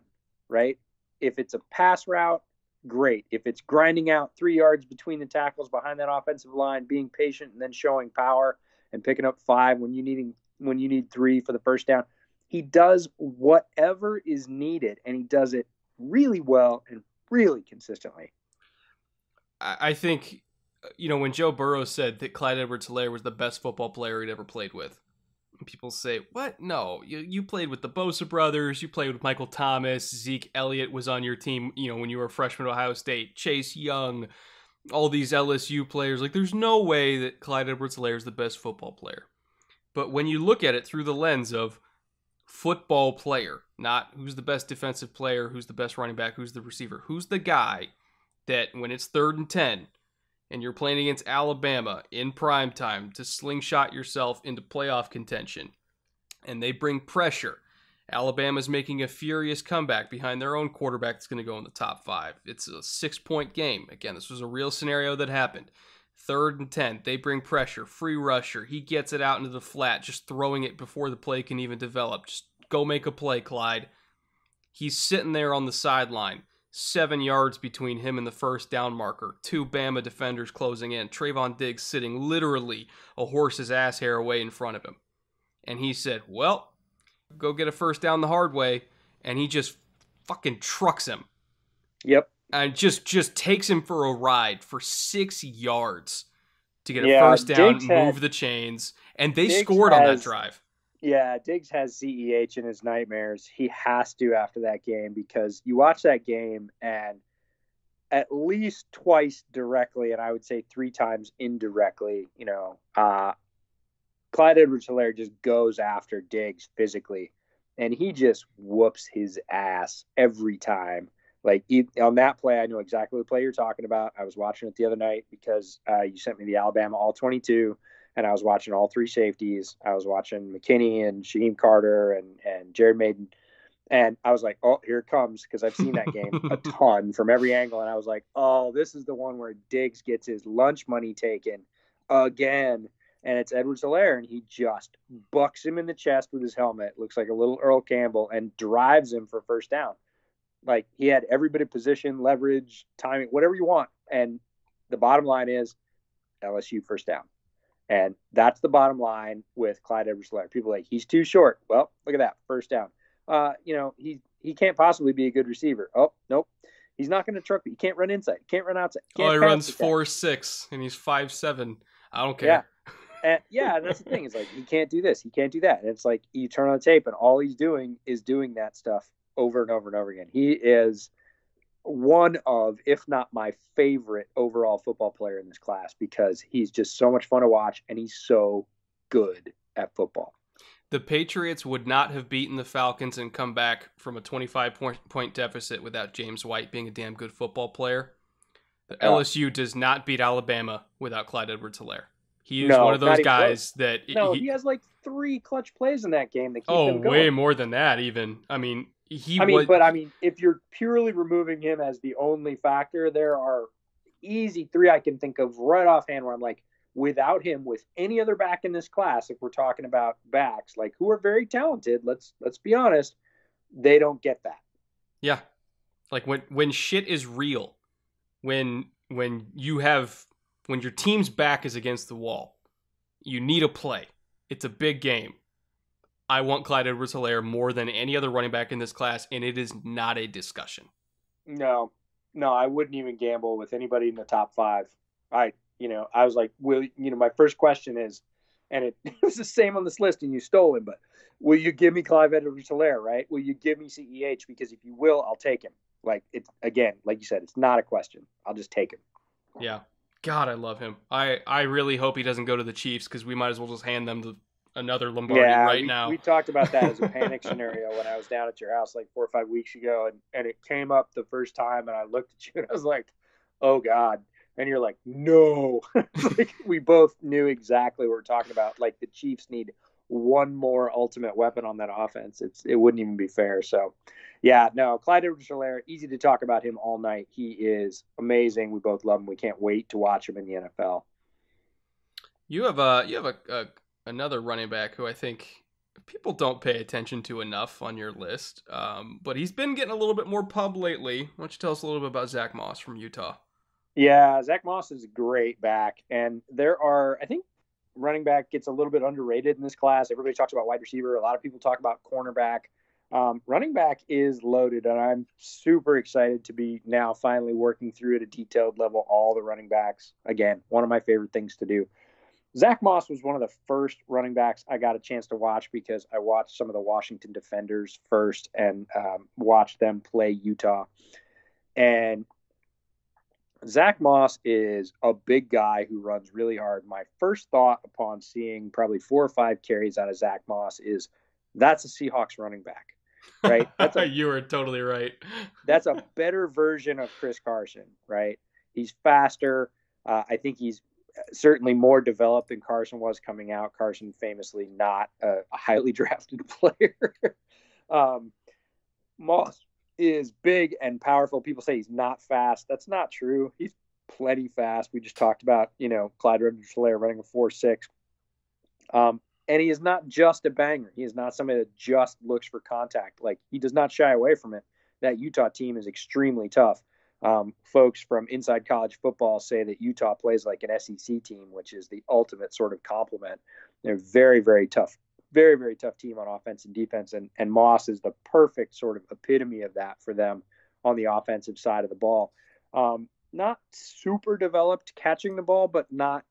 right? If it's a pass route, great. If it's grinding out 3 yards between the tackles behind that offensive line, being patient and then showing power and picking up 5 when you need 3 for the first down. He does whatever is needed, and he does it really well and really consistently. I think, when Joe Burrow said that Clyde Edwards-Helaire was the best football player he'd ever played with, people say, what? No, you played with the Bosa brothers. You played with Michael Thomas. Zeke Elliott was on your team, when you were a freshman at Ohio State. Chase Young, all these LSU players. Like, there's no way that Clyde Edwards-Helaire is the best football player. But when you look at it through the lens of football player, not who's the best defensive player, who's the best running back, who's the receiver, who's the guy that when it's 3rd and 10 and you're playing against Alabama in prime time to slingshot yourself into playoff contention, and they bring pressure. Alabama's making a furious comeback behind their own quarterback that's going to go in the top 5. It's a 6-point game. Again, this was a real scenario that happened. 3rd and 10, they bring pressure, free rusher. He gets it out into the flat, just throwing it before the play can even develop. Just go make a play, Clyde. He's sitting there on the sideline. 7 yards between him and the first down marker. 2 Bama defenders closing in. Trayvon Diggs sitting literally a horse's ass hair away in front of him. And he said, well, go get a first down the hard way. And he just fucking trucks him. Yep. And just takes him for a ride for 6 yards to get a first down, move the chains. And they scored on that drive. Yeah, Diggs has CEH in his nightmares. He has to after that game, because you watch that game and at least twice directly, and I would say 3 times indirectly, Clyde Edwards-Helaire just goes after Diggs physically, and he just whoops his ass every time. Like, on that play, I know exactly the play you're talking about. I was watching it the other night because you sent me the Alabama All-22, and I was watching all 3 safeties. I was watching McKinney and Shaheem Carter and Jared Maiden. And I was like, oh, here it comes, because I've seen that game a ton from every angle. And I was like, oh, this is the one where Diggs gets his lunch money taken again. And it's Edwards-Helaire, and he just bucks him in the chest with his helmet. Looks like a little Earl Campbell, and drives him for first down. Like, he had every bit of position, leverage, timing, whatever you want. And the bottom line is LSU first down. And that's the bottom line with Clyde Edwards-Helaire. People are like, he's too short. Well, look at that, first down. He can't possibly be a good receiver. Oh, nope. He's not going to truck. He can't run inside. He can't run outside. He runs 4.6, and he's 5'7". I don't care. Yeah. And that's the thing. It's like, he can't do this. He can't do that. And it's like, you turn on the tape, and all he's doing is doing that stuff over and over and over again. He is one of, if not my favorite overall football player in this class, because he's just so much fun to watch, and he's so good at football. The Patriots would not have beaten the Falcons and come back from a 25-point deficit without James White being a damn good football player. The LSU does not beat Alabama without Clyde Edwards-Helaire. He is one of those guys that... he has like 3 clutch plays in that game that keep him going. Way more than that even. If you're purely removing him as the only factor, there are easy 3 I can think of right offhand where I'm like, without him, with any other back in this class, if we're talking about backs, like, who are very talented, let's be honest, they don't get that. Yeah. Like, when shit is real, when your team's back is against the wall, you need a play. It's a big game. I want Clyde Edwards-Helaire more than any other running back in this class, and it is not a discussion. No, I wouldn't even gamble with anybody in the top 5. I was like, my first question is, and it was the same on this list, and you stole him, but will you give me Clyde Edwards-Helaire, right? Will you give me CEH? Because if you will, I'll take him. Like, it's, again, like you said, it's not a question. I'll just take him. Yeah. God, I love him. I really hope he doesn't go to the Chiefs, because we might as well just hand them another Lombardi now. We talked about that as a panic scenario when I was down at your house like 4 or 5 weeks ago, and it came up the first time, and I looked at you, and I was like, oh, God. And you're like, no. Like, we both knew exactly what we're talking about. Like, the Chiefs need one more ultimate weapon on that offense. It wouldn't even be fair. So, yeah, no, Clyde Edwards-Helaire, easy to talk about him all night. He is amazing. We both love him. We can't wait to watch him in the NFL. You have another running back who I think people don't pay attention to enough on your list, but he's been getting a little bit more pub lately. Why don't you tell us a little bit about Zack Moss from Utah? Yeah, Zack Moss is a great back, and there are, I think, running back gets a little bit underrated in this class. Everybody talks about wide receiver. A lot of people talk about cornerback. Running back is loaded, and I'm super excited to be now finally working through at a detailed level all the running backs. Again, one of my favorite things to do. Zack Moss was one of the first running backs I got a chance to watch because I watched some of the Washington Defenders first and watched them play Utah. And Zack Moss is a big guy who runs really hard. My first thought upon seeing probably 4 or 5 carries out of Zack Moss is that's a Seahawks running back, right? You are totally right. That's a better version of Chris Carson, right? He's faster. I think he's certainly more developed than Carson was coming out. Carson famously not a highly drafted player. Moss is big and powerful. People say he's not fast. That's not true. He's plenty fast. We just talked about, Clyde Edwards-Helaire running a 4.6. And he is not just a banger. He is not somebody that just looks for contact. Like, he does not shy away from it. That Utah team is extremely tough. Folks from inside college football say that Utah plays like an SEC team, which is the ultimate sort of compliment. They're very, very tough. Very, very tough team on offense and defense, and Moss is the perfect sort of epitome of that for them on the offensive side of the ball. Not super developed catching the ball, but not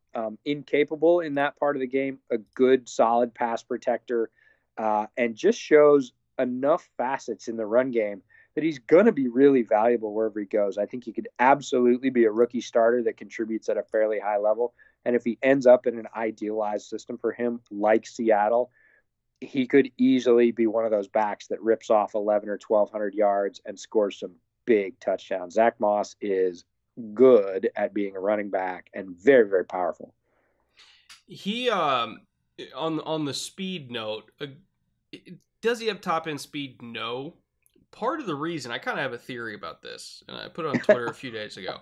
incapable in that part of the game. A good, solid pass protector, and just shows enough facets in the run game that he's going to be really valuable wherever he goes. I think he could absolutely be a rookie starter that contributes at a fairly high level, and if he ends up in an idealized system for him, like Seattle, he could easily be one of those backs that rips off 11 or 1,200 yards and scores some big touchdowns. Zack Moss is good at being a running back and very, very powerful. He, on the speed note, does he have top end speed? No. Part of the reason, I kind of have a theory about this, and I put it on Twitter a few days ago.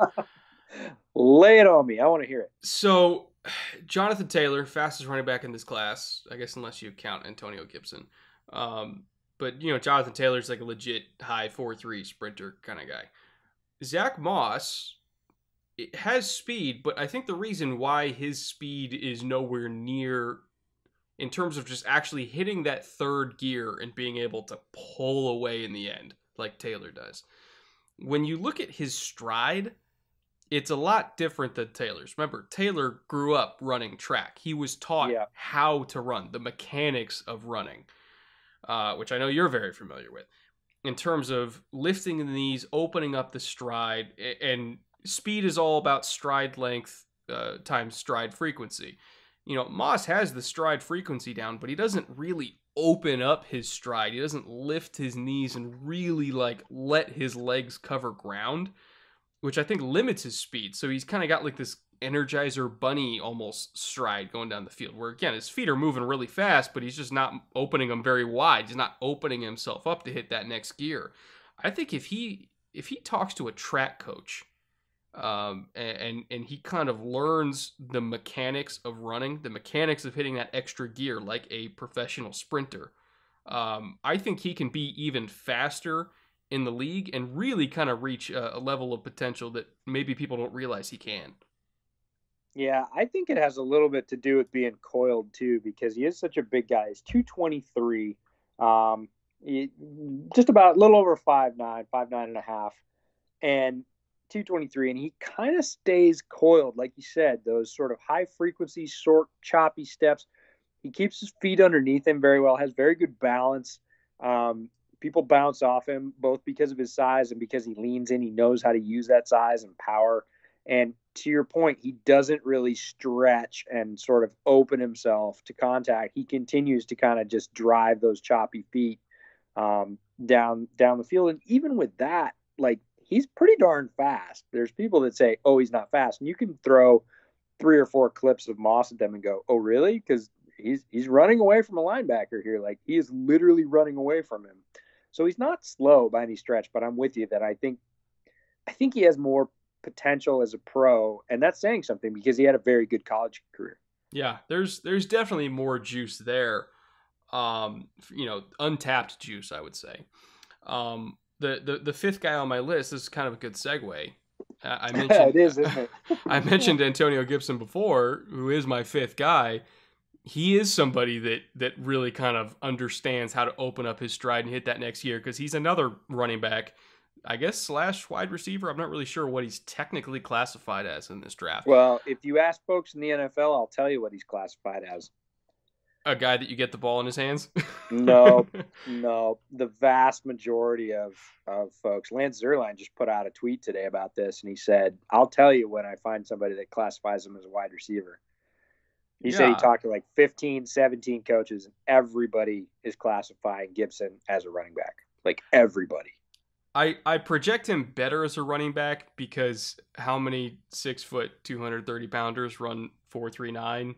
Lay it on me. I want to hear it. So, Jonathan Taylor, fastest running back in this class, I guess, unless you count Antonio Gibson. But, Jonathan Taylor's like a legit high 4.3 sprinter kind of guy. Zack Moss has speed, but I think the reason why his speed is nowhere near, in terms of just actually hitting that third gear and being able to pull away in the end, like Taylor does. When you look at his stride, it's a lot different than Taylor's. Remember, Taylor grew up running track. He was taught how to run, the mechanics of running, which I know you're very familiar with, in terms of lifting the knees, opening up the stride, and speed is all about stride length times stride frequency. Moss has the stride frequency down, but he doesn't really open up his stride. He doesn't lift his knees and really let his legs cover ground, which I think limits his speed. So he's kind of got like this Energizer Bunny almost stride going down the field, where again, his feet are moving really fast, but he's just not opening them very wide. He's not opening himself up to hit that next gear. I think if he talks to a track coach, and he kind of learns the mechanics of running, the mechanics of hitting that extra gear like a professional sprinter, I think he can be even faster in the league and really kind of reach a level of potential that maybe people don't realize he can. Yeah, I think it has a little bit to do with being coiled too, because he is such a big guy. He's 223, just about a little over 5'9", 5'9.5", and 223, and he kind of stays coiled, like you said, those sort of high frequency, short, choppy steps. He keeps his feet underneath him very well, has very good balance. People bounce off him both because of his size and because he leans in. He knows how to use that size and power. And to your point, he doesn't really stretch and sort of open himself to contact. He continues to kind of just drive those choppy feet down the field. And even with that, he's pretty darn fast. There's people that say, oh, he's not fast. And you can throw 3 or 4 clips of Moss at them and go, oh, really? Because he's running away from a linebacker here. He is literally running away from him. So he's not slow by any stretch, but I'm with you that I think he has more potential as a pro, and that's saying something because he had a very good college career. Yeah, there's definitely more juice there. Untapped juice, I would say. The fifth guy on my list, this is kind of a good segue. I mentioned it is, isn't it? I mentioned Antonio Gibson before, who is my fifth guy. He is somebody that really kind of understands how to open up his stride and hit that next year, because he's another running back, I guess, / wide receiver. I'm not really sure what he's technically classified as in this draft. Well, if you ask folks in the NFL, I'll tell you what he's classified as. A guy that you get the ball in his hands? No. The vast majority of folks. Lance Zierlein just put out a tweet today about this, and he said, I'll tell you when I find somebody that classifies him as a wide receiver. He said he talked to like 15, 17 coaches, and everybody is classifying Gibson as a running back. Like, everybody. I project him better as a running back, because how many 6 foot, 230 pounders run 4.39?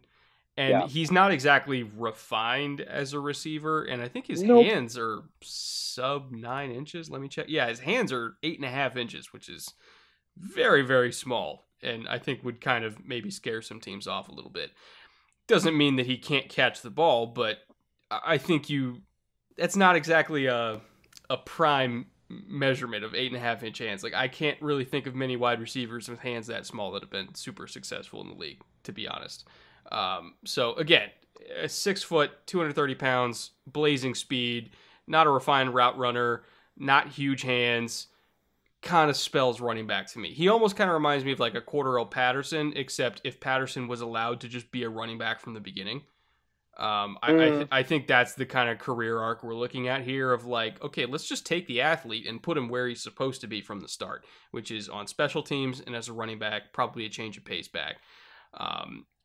And he's not exactly refined as a receiver. And I think his hands are sub 9 inches. Let me check. Yeah, his hands are 8.5 inches, which is very, very small. And I think would kind of maybe scare some teams off a little bit. Doesn't mean that he can't catch the ball, but I think that's not exactly a prime measurement of 8.5 inch hands. Like, I can't really think of many wide receivers with hands that small that have been super successful in the league, to be honest. So again, 6 foot, 230 pounds, blazing speed, not a refined route runner, not huge hands, kind of spells running back to me. He almost kind of reminds me of like a Cordarrelle Patterson, except if Patterson was allowed to just be a running back from the beginning. I think that's the kind of career arc we're looking at here of like, okay, let's just take the athlete and put him where he's supposed to be from the start, which is on special teams and as a running back, probably a change of pace back.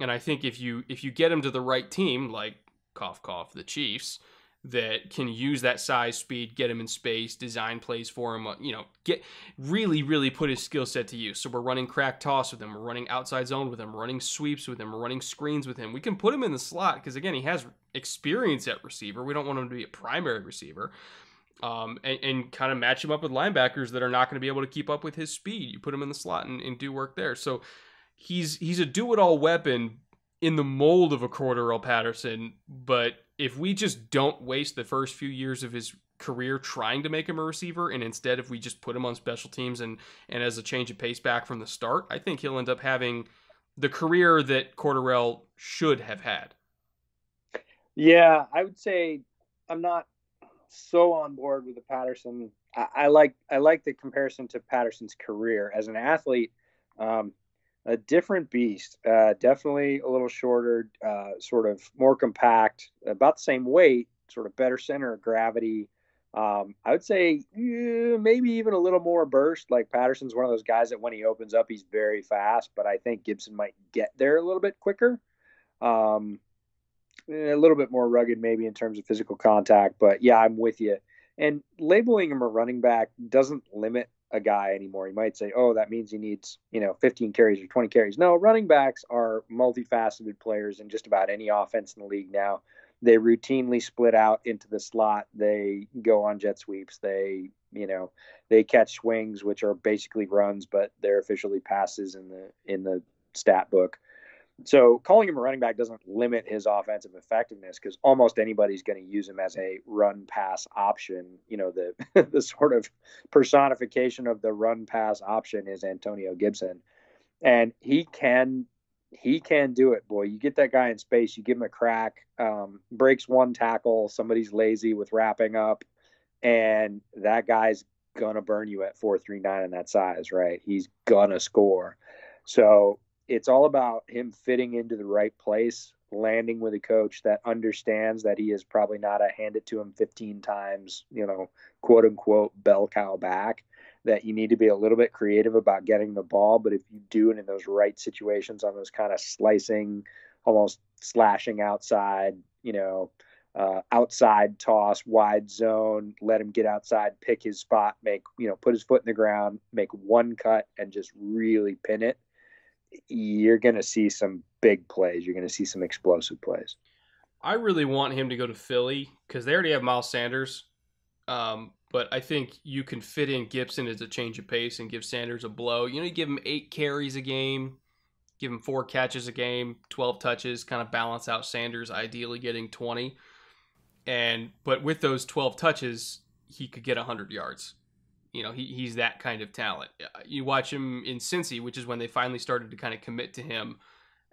And I think if you get him to the right team, like cough, cough, the Chiefs, that can use that size, speed, get him in space, design plays for him, get really put his skill set to use. So we're running crack toss with him. We're running outside zone with him. We're running sweeps with him. We're running screens with him. We can put him in the slot because, again, he has experience at receiver. We don't want him to be a primary receiver. And kind of match him up with linebackers that are not going to be able to keep up with his speed. You put him in the slot and do work there. So he's a do-it-all weapon in the mold of a Cordarrelle Patterson, but if we just don't waste the first few years of his career trying to make him a receiver, and instead if we just put him on special teams and as a change of pace back from the start, I think he'll end up having the career that Cordarrelle should have had. Yeah, I would say I'm not so on board with the Patterson. I like the comparison to Patterson's career as an athlete. A different beast, definitely a little shorter, sort of more compact, about the same weight, sort of better center of gravity. I would say maybe even a little more burst. Like Patterson's one of those guys that when he opens up, he's very fast, but I think Gibson might get there a little bit quicker. A little bit more rugged maybe in terms of physical contact, but yeah, I'm with you. And labeling him a running back doesn't limit a guy anymore. You might say, oh, that means he needs, 15 carries or 20 carries. No, running backs are multifaceted players in just about any offense in the league now. They routinely split out into the slot. They go on jet sweeps. They catch swings, which are basically runs, but they're officially passes in the stat book. So calling him a running back doesn't limit his offensive effectiveness because almost anybody's going to use him as a run pass option. The sort of personification of the run pass option is Antonio Gibson, and he can do it, boy. You get that guy in space, you give him a crack, breaks one tackle, somebody's lazy with wrapping up, and that guy's gonna burn you at 4.39 in that size, right? He's gonna score. So it's all about him fitting into the right place, landing with a coach that understands that he is probably not a hand it to him 15 times, quote unquote, bell cow back, that you need to be a little bit creative about getting the ball. But if you do it in those right situations on those kind of slicing, almost slashing outside, outside toss, wide zone, let him get outside, pick his spot, put his foot in the ground, make one cut and just really pin it, you're going to see some big plays. You're going to see some explosive plays. I really want him to go to Philly because they already have Miles Sanders. But I think you can fit in Gibson as a change of pace and give Sanders a blow. You give him 8 carries a game, give him 4 catches a game, 12 touches, kind of balance out Sanders, ideally getting 20. But with those 12 touches, he could get 100 yards. he's that kind of talent. You watch him in Cincy, which is when they finally started to kind of commit to him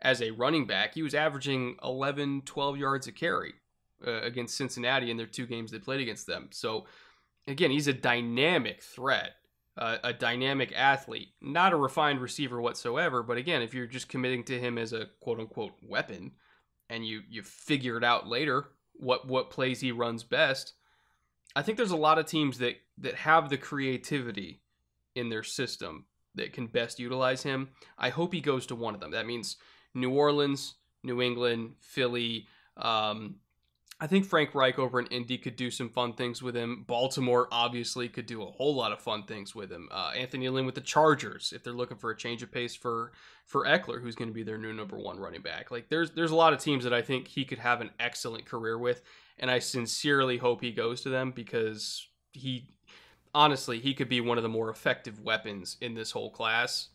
as a running back. He was averaging 11, 12 yards a carry against Cincinnati in their 2 games they played against them. So, again, he's a dynamic threat, a dynamic athlete, not a refined receiver whatsoever. But again, if you're just committing to him as a quote-unquote weapon and you figure it out later what plays he runs best, I think there's a lot of teams that have the creativity in their system that can best utilize him. I hope he goes to one of them. That means New Orleans, New England, Philly. I think Frank Reich over in Indy could do some fun things with him. Baltimore obviously could do a whole lot of fun things with him. Anthony Lynn with the Chargers, if they're looking for a change of pace for Eckler, who's going to be their new number 1 running back. Like there's a lot of teams that I think he could have an excellent career with, and I sincerely hope he goes to them because he could be one of the more effective weapons in this whole class.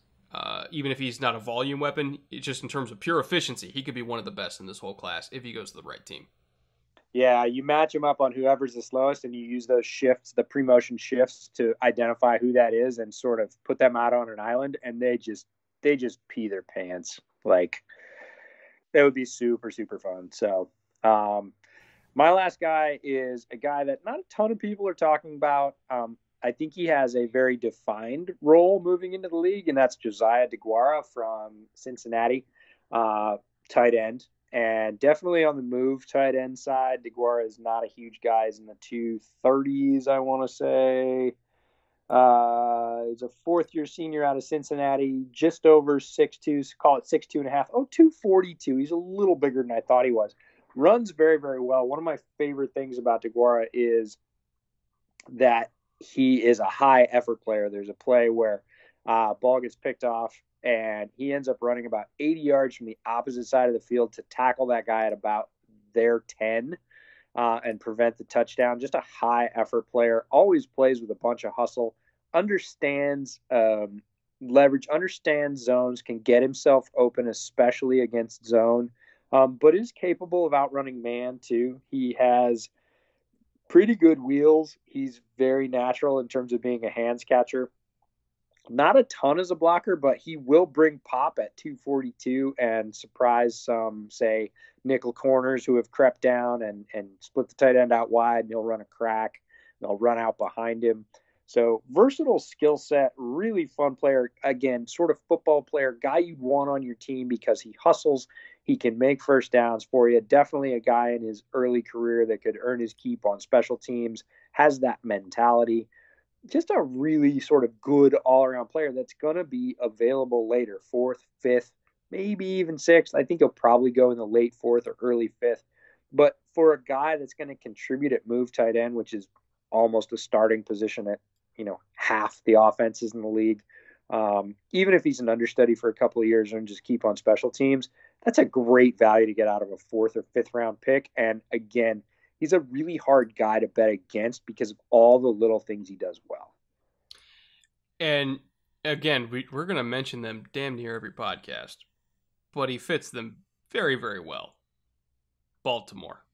Even if he's not a volume weapon, just in terms of pure efficiency, he could be one of the best in this whole class if he goes to the right team. Yeah, you match him up on whoever's the slowest, and you use those shifts, the pre-motion shifts, to identify who that is and sort of put them out on an island, and they just pee their pants. Like, it would be super, super fun. So, my last guy is a guy that not a ton of people are talking about. I think he has a very defined role moving into the league, and that's Josiah Deguara from Cincinnati, tight end. And definitely on the move tight end side. Deguara is not a huge guy. He's in the 230s, I want to say. He's a 4th-year senior out of Cincinnati, just over 6'2", call it 6'2.5". 242. He's a little bigger than I thought he was. Runs very, very well. One of my favorite things about Deguara is that he is a high-effort player. There's a play where ball gets picked off, and he ends up running about 80 yards from the opposite side of the field to tackle that guy at about their 10 and prevent the touchdown. Just a high-effort player. Always plays with a bunch of hustle. Understands leverage. Understands zones. Can get himself open, especially against zone. But is capable of outrunning man, too. He has pretty good wheels. He's very natural in terms of being a hands catcher. Not a ton as a blocker, but he will bring pop at 242 and surprise some, say, nickel corners who have crept down and split the tight end out wide, and he'll run a crack. They'll run out behind him. So versatile skill set, really fun player. Again, sort of football player, guy you'd want on your team because he hustles. He can make first downs for you. Definitely a guy in his early career that could earn his keep on special teams, has that mentality. Just a really sort of good all-around player that's going to be available later, 4th, 5th, maybe even 6th. I think he'll probably go in the late 4th or early 5th. But for a guy that's going to contribute at move tight end, which is almost a starting position at, half the offenses in the league, even if he's an understudy for a couple of years and just keep on special teams, that's a great value to get out of a 4th or 5th round pick. And again, he's a really hard guy to bet against because of all the little things he does well. And again, we're going to mention them damn near every podcast, but he fits them very, very well. Baltimore.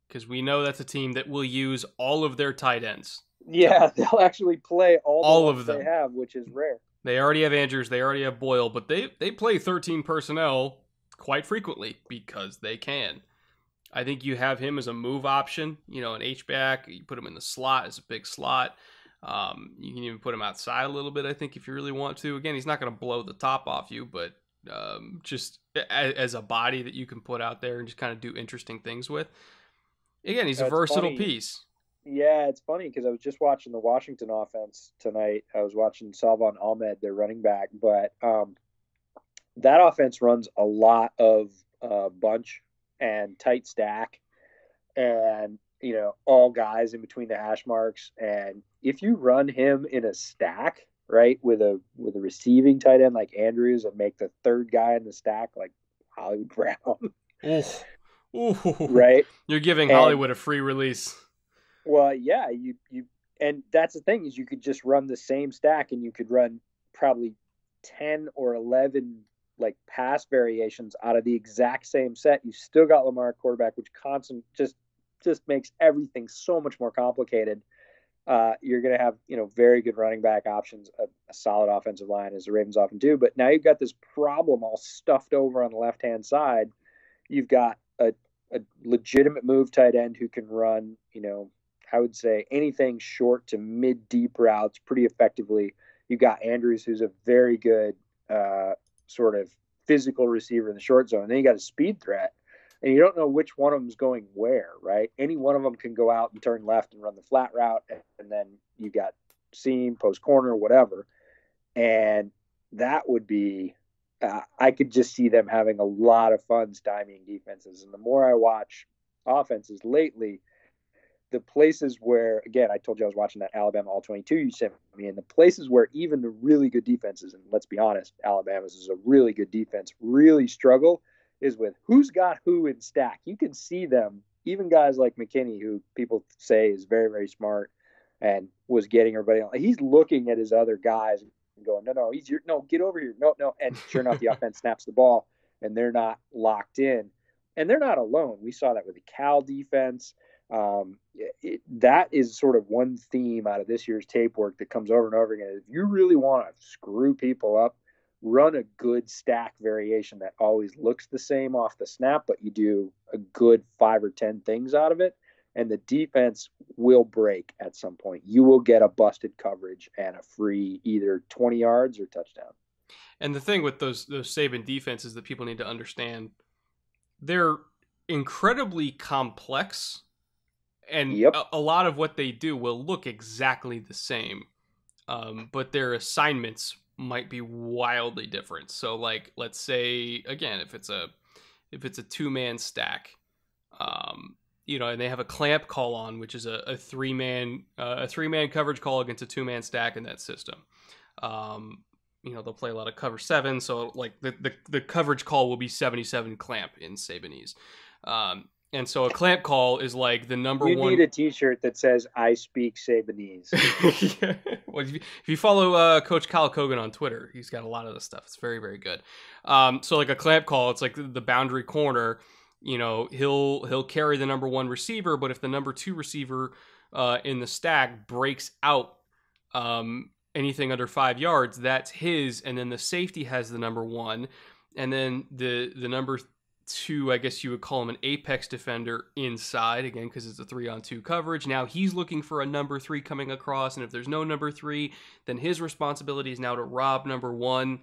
Because we know that's a team that will use all of their tight ends. Yeah, they'll actually play all of them they have, which is rare. They already have Andrews, they already have Boyle, but they play 13 personnel quite frequently because they can. I think you have him as a move option, an H-back. You put him in the slot as a big slot. You can even put him outside a little bit, I think, if you really want to. Again, he's not going to blow the top off you, but just as a body that you can put out there and just kind of do interesting things with. Again, he's a versatile piece. Yeah, it's funny because I was just watching the Washington offense tonight. I was watching Salvon Ahmed, their running back, but that offense runs a lot of bunch and tight stack and, all guys in between the hash marks. And if you run him in a stack, right, with a receiving tight end like Andrews and make the third guy in the stack like Hollywood Brown. Ooh. Right? You're giving Hollywood a free release. Well, yeah, you and that's the thing is you could just run the same stack and you could run probably 10 or 11 like pass variations out of the exact same set. You still got Lamar at quarterback, which just makes everything so much more complicated. You're going to have, very good running back options, a solid offensive line, as the Ravens often do. But now you've got this problem all stuffed over on the left-hand side. You've got a legitimate move tight end who can run, I would say anything short to mid-deep routes pretty effectively. You've got Andrews, who's a very good sort of physical receiver in the short zone. And then you got a speed threat. And you don't know which one of them is going where, right? Any one of them can go out and turn left and run the flat route, and then you got seam, post corner, whatever. And that would be, I could just see them having a lot of fun stymieing defenses. And the more I watch offenses lately, the places where, again, I told you I was watching that Alabama All-22 you sent me, and the places where even the really good defenses, and let's be honest, Alabama's is a really good defense, really struggle, is with who's got who in stack. You can see them, even guys like McKinney, who people say is very, very smart and was getting everybody on. He's looking at his other guys and going, no, get over here. No. And sure enough, the offense snaps the ball and they're not locked in. And they're not alone. We saw that with the Cal defense. That is sort of one theme out of this year's tape work that comes over and over again. If you really want to screw people up, run a good stack variation that always looks the same off the snap, but you do a good 5 or 10 things out of it, and the defense will break at some point. You will get a busted coverage and a free either 20 yards or touchdown. And the thing with those Saban defenses that people need to understand, they're incredibly complex, and a lot of what they do will look exactly the same, but their assignments might be wildly different. So, like, let's say again, if it's a 2-man stack, and they have a clamp call on, which is a 3-man coverage call against a 2-man stack in that system. They'll play a lot of cover 7, so like the coverage call will be 77 clamp in Sabanese. And so a clamp call is like the number one. You need a T-shirt that says "I speak Sabanese." Yeah. Well, if you follow Coach Kyle Kogan on Twitter, he's got a lot of this stuff. It's very, very good. So like a clamp call, it's like the boundary corner. He'll carry the number 1 receiver, but if the number 2 receiver in the stack breaks out anything under 5 yards, that's his, and then the safety has the number 1, and then the number 2, I guess you would call him an apex defender inside, again, because it's a 3-on-2 coverage. Now he's looking for a number 3 coming across, and if there's no number 3, then his responsibility is now to rob number 1.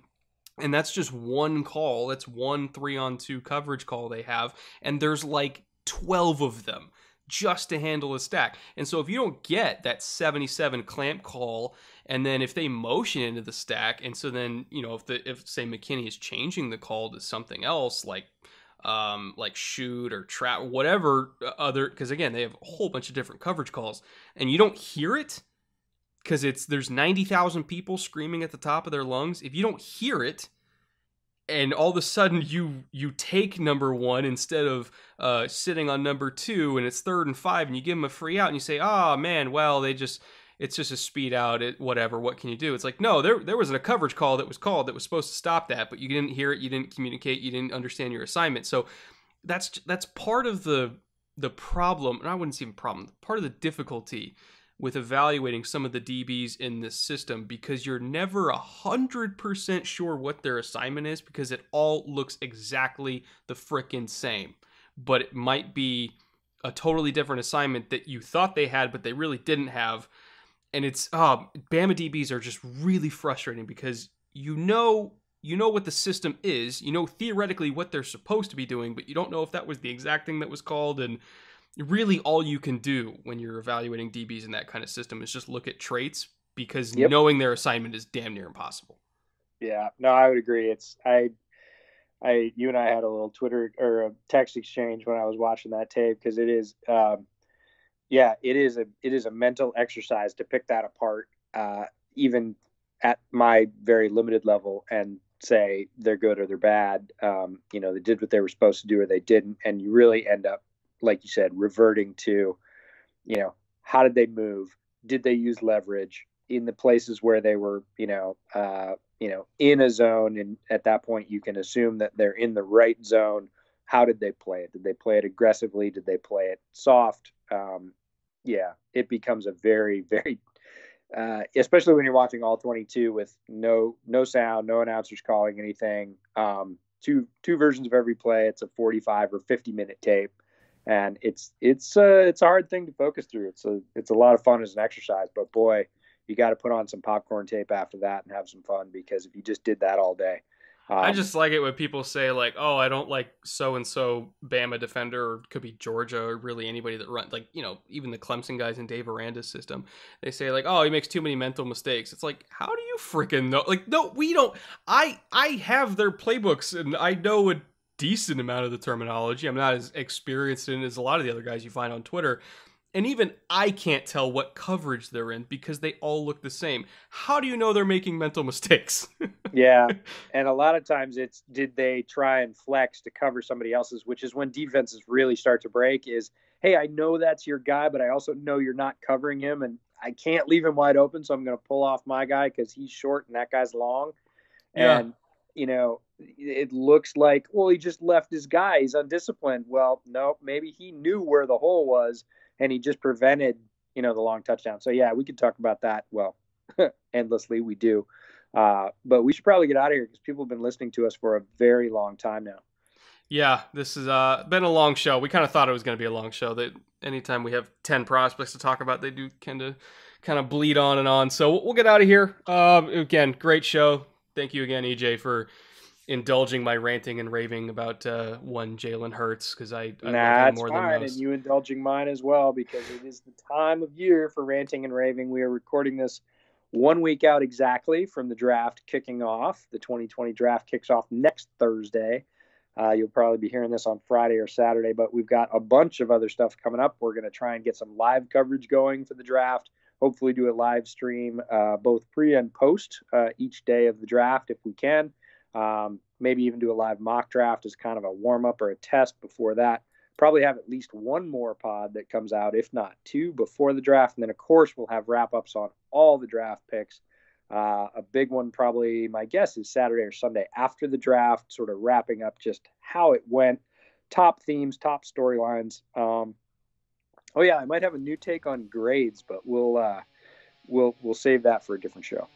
And that's just one call. That's one 3-on-2 coverage call they have, and there's like 12 of them just to handle a stack. And so if you don't get that 77 clamp call, and then if they motion into the stack, and so then, if say McKinney is changing the call to something else, like shoot or trap, whatever other, because again, they have a whole bunch of different coverage calls, and you don't hear it because there's 90,000 people screaming at the top of their lungs. If you don't hear it, and all of a sudden you take number 1 instead of sitting on number 2, and it's 3rd and 5, and you give them a free out, and you say, "Oh man, well it's just a speed out, whatever, what can you do?" It's like, no, there was a coverage call that was called that was supposed to stop that, but you didn't hear it, you didn't communicate, you didn't understand your assignment. So that's part of the problem, and I wouldn't say even problem, part of the difficulty with evaluating some of the DBs in this system, because you're never 100% sure what their assignment is, because it all looks exactly the frickin' same, but it might be a totally different assignment that you thought they had, but they really didn't have. And it's Bama DBs are just really frustrating, because you know what the system is, theoretically what they're supposed to be doing, but you don't know if that was the exact thing that was called. And really all you can do when you're evaluating DBs in that kind of system is just look at traits, because knowing their assignment is damn near impossible. Yeah, no, I would agree. You and I had a little Twitter or a text exchange when I was watching that tape, because it is, it is a mental exercise to pick that apart, even at my very limited level, and say they're good or they're bad. They did what they were supposed to do or they didn't, and you really end up, like you said, reverting to, how did they move? Did they use leverage in the places where they were, in a zone? And at that point, you can assume that they're in the right zone. How did they play it? Did they play it aggressively? Did they play it soft? yeah, it becomes a very, very, especially when you're watching all 22 with no sound, no announcers calling anything. Two versions of every play. It's a 45 or 50-minute tape, and it's a hard thing to focus through. It's a lot of fun as an exercise, but boy, you got to put on some popcorn tape after that and have some fun, because if you just did that all day. I just like it when people say, like, oh, I don't like so-and-so Bama defender, or it could be Georgia, or really anybody that runs, like, even the Clemson guys in Dave Aranda's system. They say, like, oh, he makes too many mental mistakes. It's like, how do you freaking know? Like, no, we don't. I have their playbooks, and I know a decent amount of the terminology. I'm not as experienced in it as a lot of the other guys you find on Twitter. And even I can't tell what coverage they're in because they all look the same. How do you know they're making mental mistakes? Yeah, and a lot of times it's, did they try and flex to cover somebody else's, which is when defenses really start to break is, hey, I know that's your guy, but I also know you're not covering him, and I can't leave him wide open, so I'm going to pull off my guy because he's short and that guy's long. Yeah. And, it looks like, well, he just left his guy. He's undisciplined. Well, no, maybe he knew where the hole was, and he just prevented, the long touchdown. So, yeah, we could talk about that, well, endlessly. We do. But we should probably get out of here because people have been listening to us for a very long time now. Yeah, this has been a long show. We kind of thought it was going to be a long show. That anytime we have 10 prospects to talk about, they do kind of bleed on and on. So we'll get out of here. Again, great show. Thank you again, EJ, for indulging my ranting and raving about one Jalen Hurts, because I love him more than most. And you indulging mine as well, because it is the time of year for ranting and raving. We are recording this 1 week out exactly from the draft kicking off. The 2020 draft kicks off next Thursday. You'll probably be hearing this on Friday or Saturday, but we've got a bunch of other stuff coming up. We're going to try and get some live coverage going for the draft. Hopefully do a live stream both pre and post each day of the draft if we can. Maybe even do a live mock draft as kind of a warm-up or a test before that. Probably have at least one more pod that comes out, if not two, before the draft. And then, of course, we'll have wrap-ups on all the draft picks. A big one probably, my guess, is Saturday or Sunday after the draft, sort of wrapping up just how it went, top themes, top storylines. Oh, yeah, I might have a new take on grades, but we'll save that for a different show.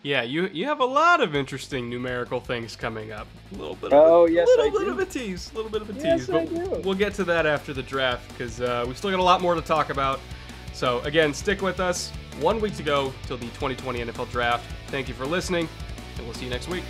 Yeah, you have a lot of interesting numerical things coming up. A little bit of a tease. Yes, but we'll get to that after the draft, because we've still got a lot more to talk about. So, again, stick with us. 1 week to go till the 2020 NFL Draft. Thank you for listening, and we'll see you next week.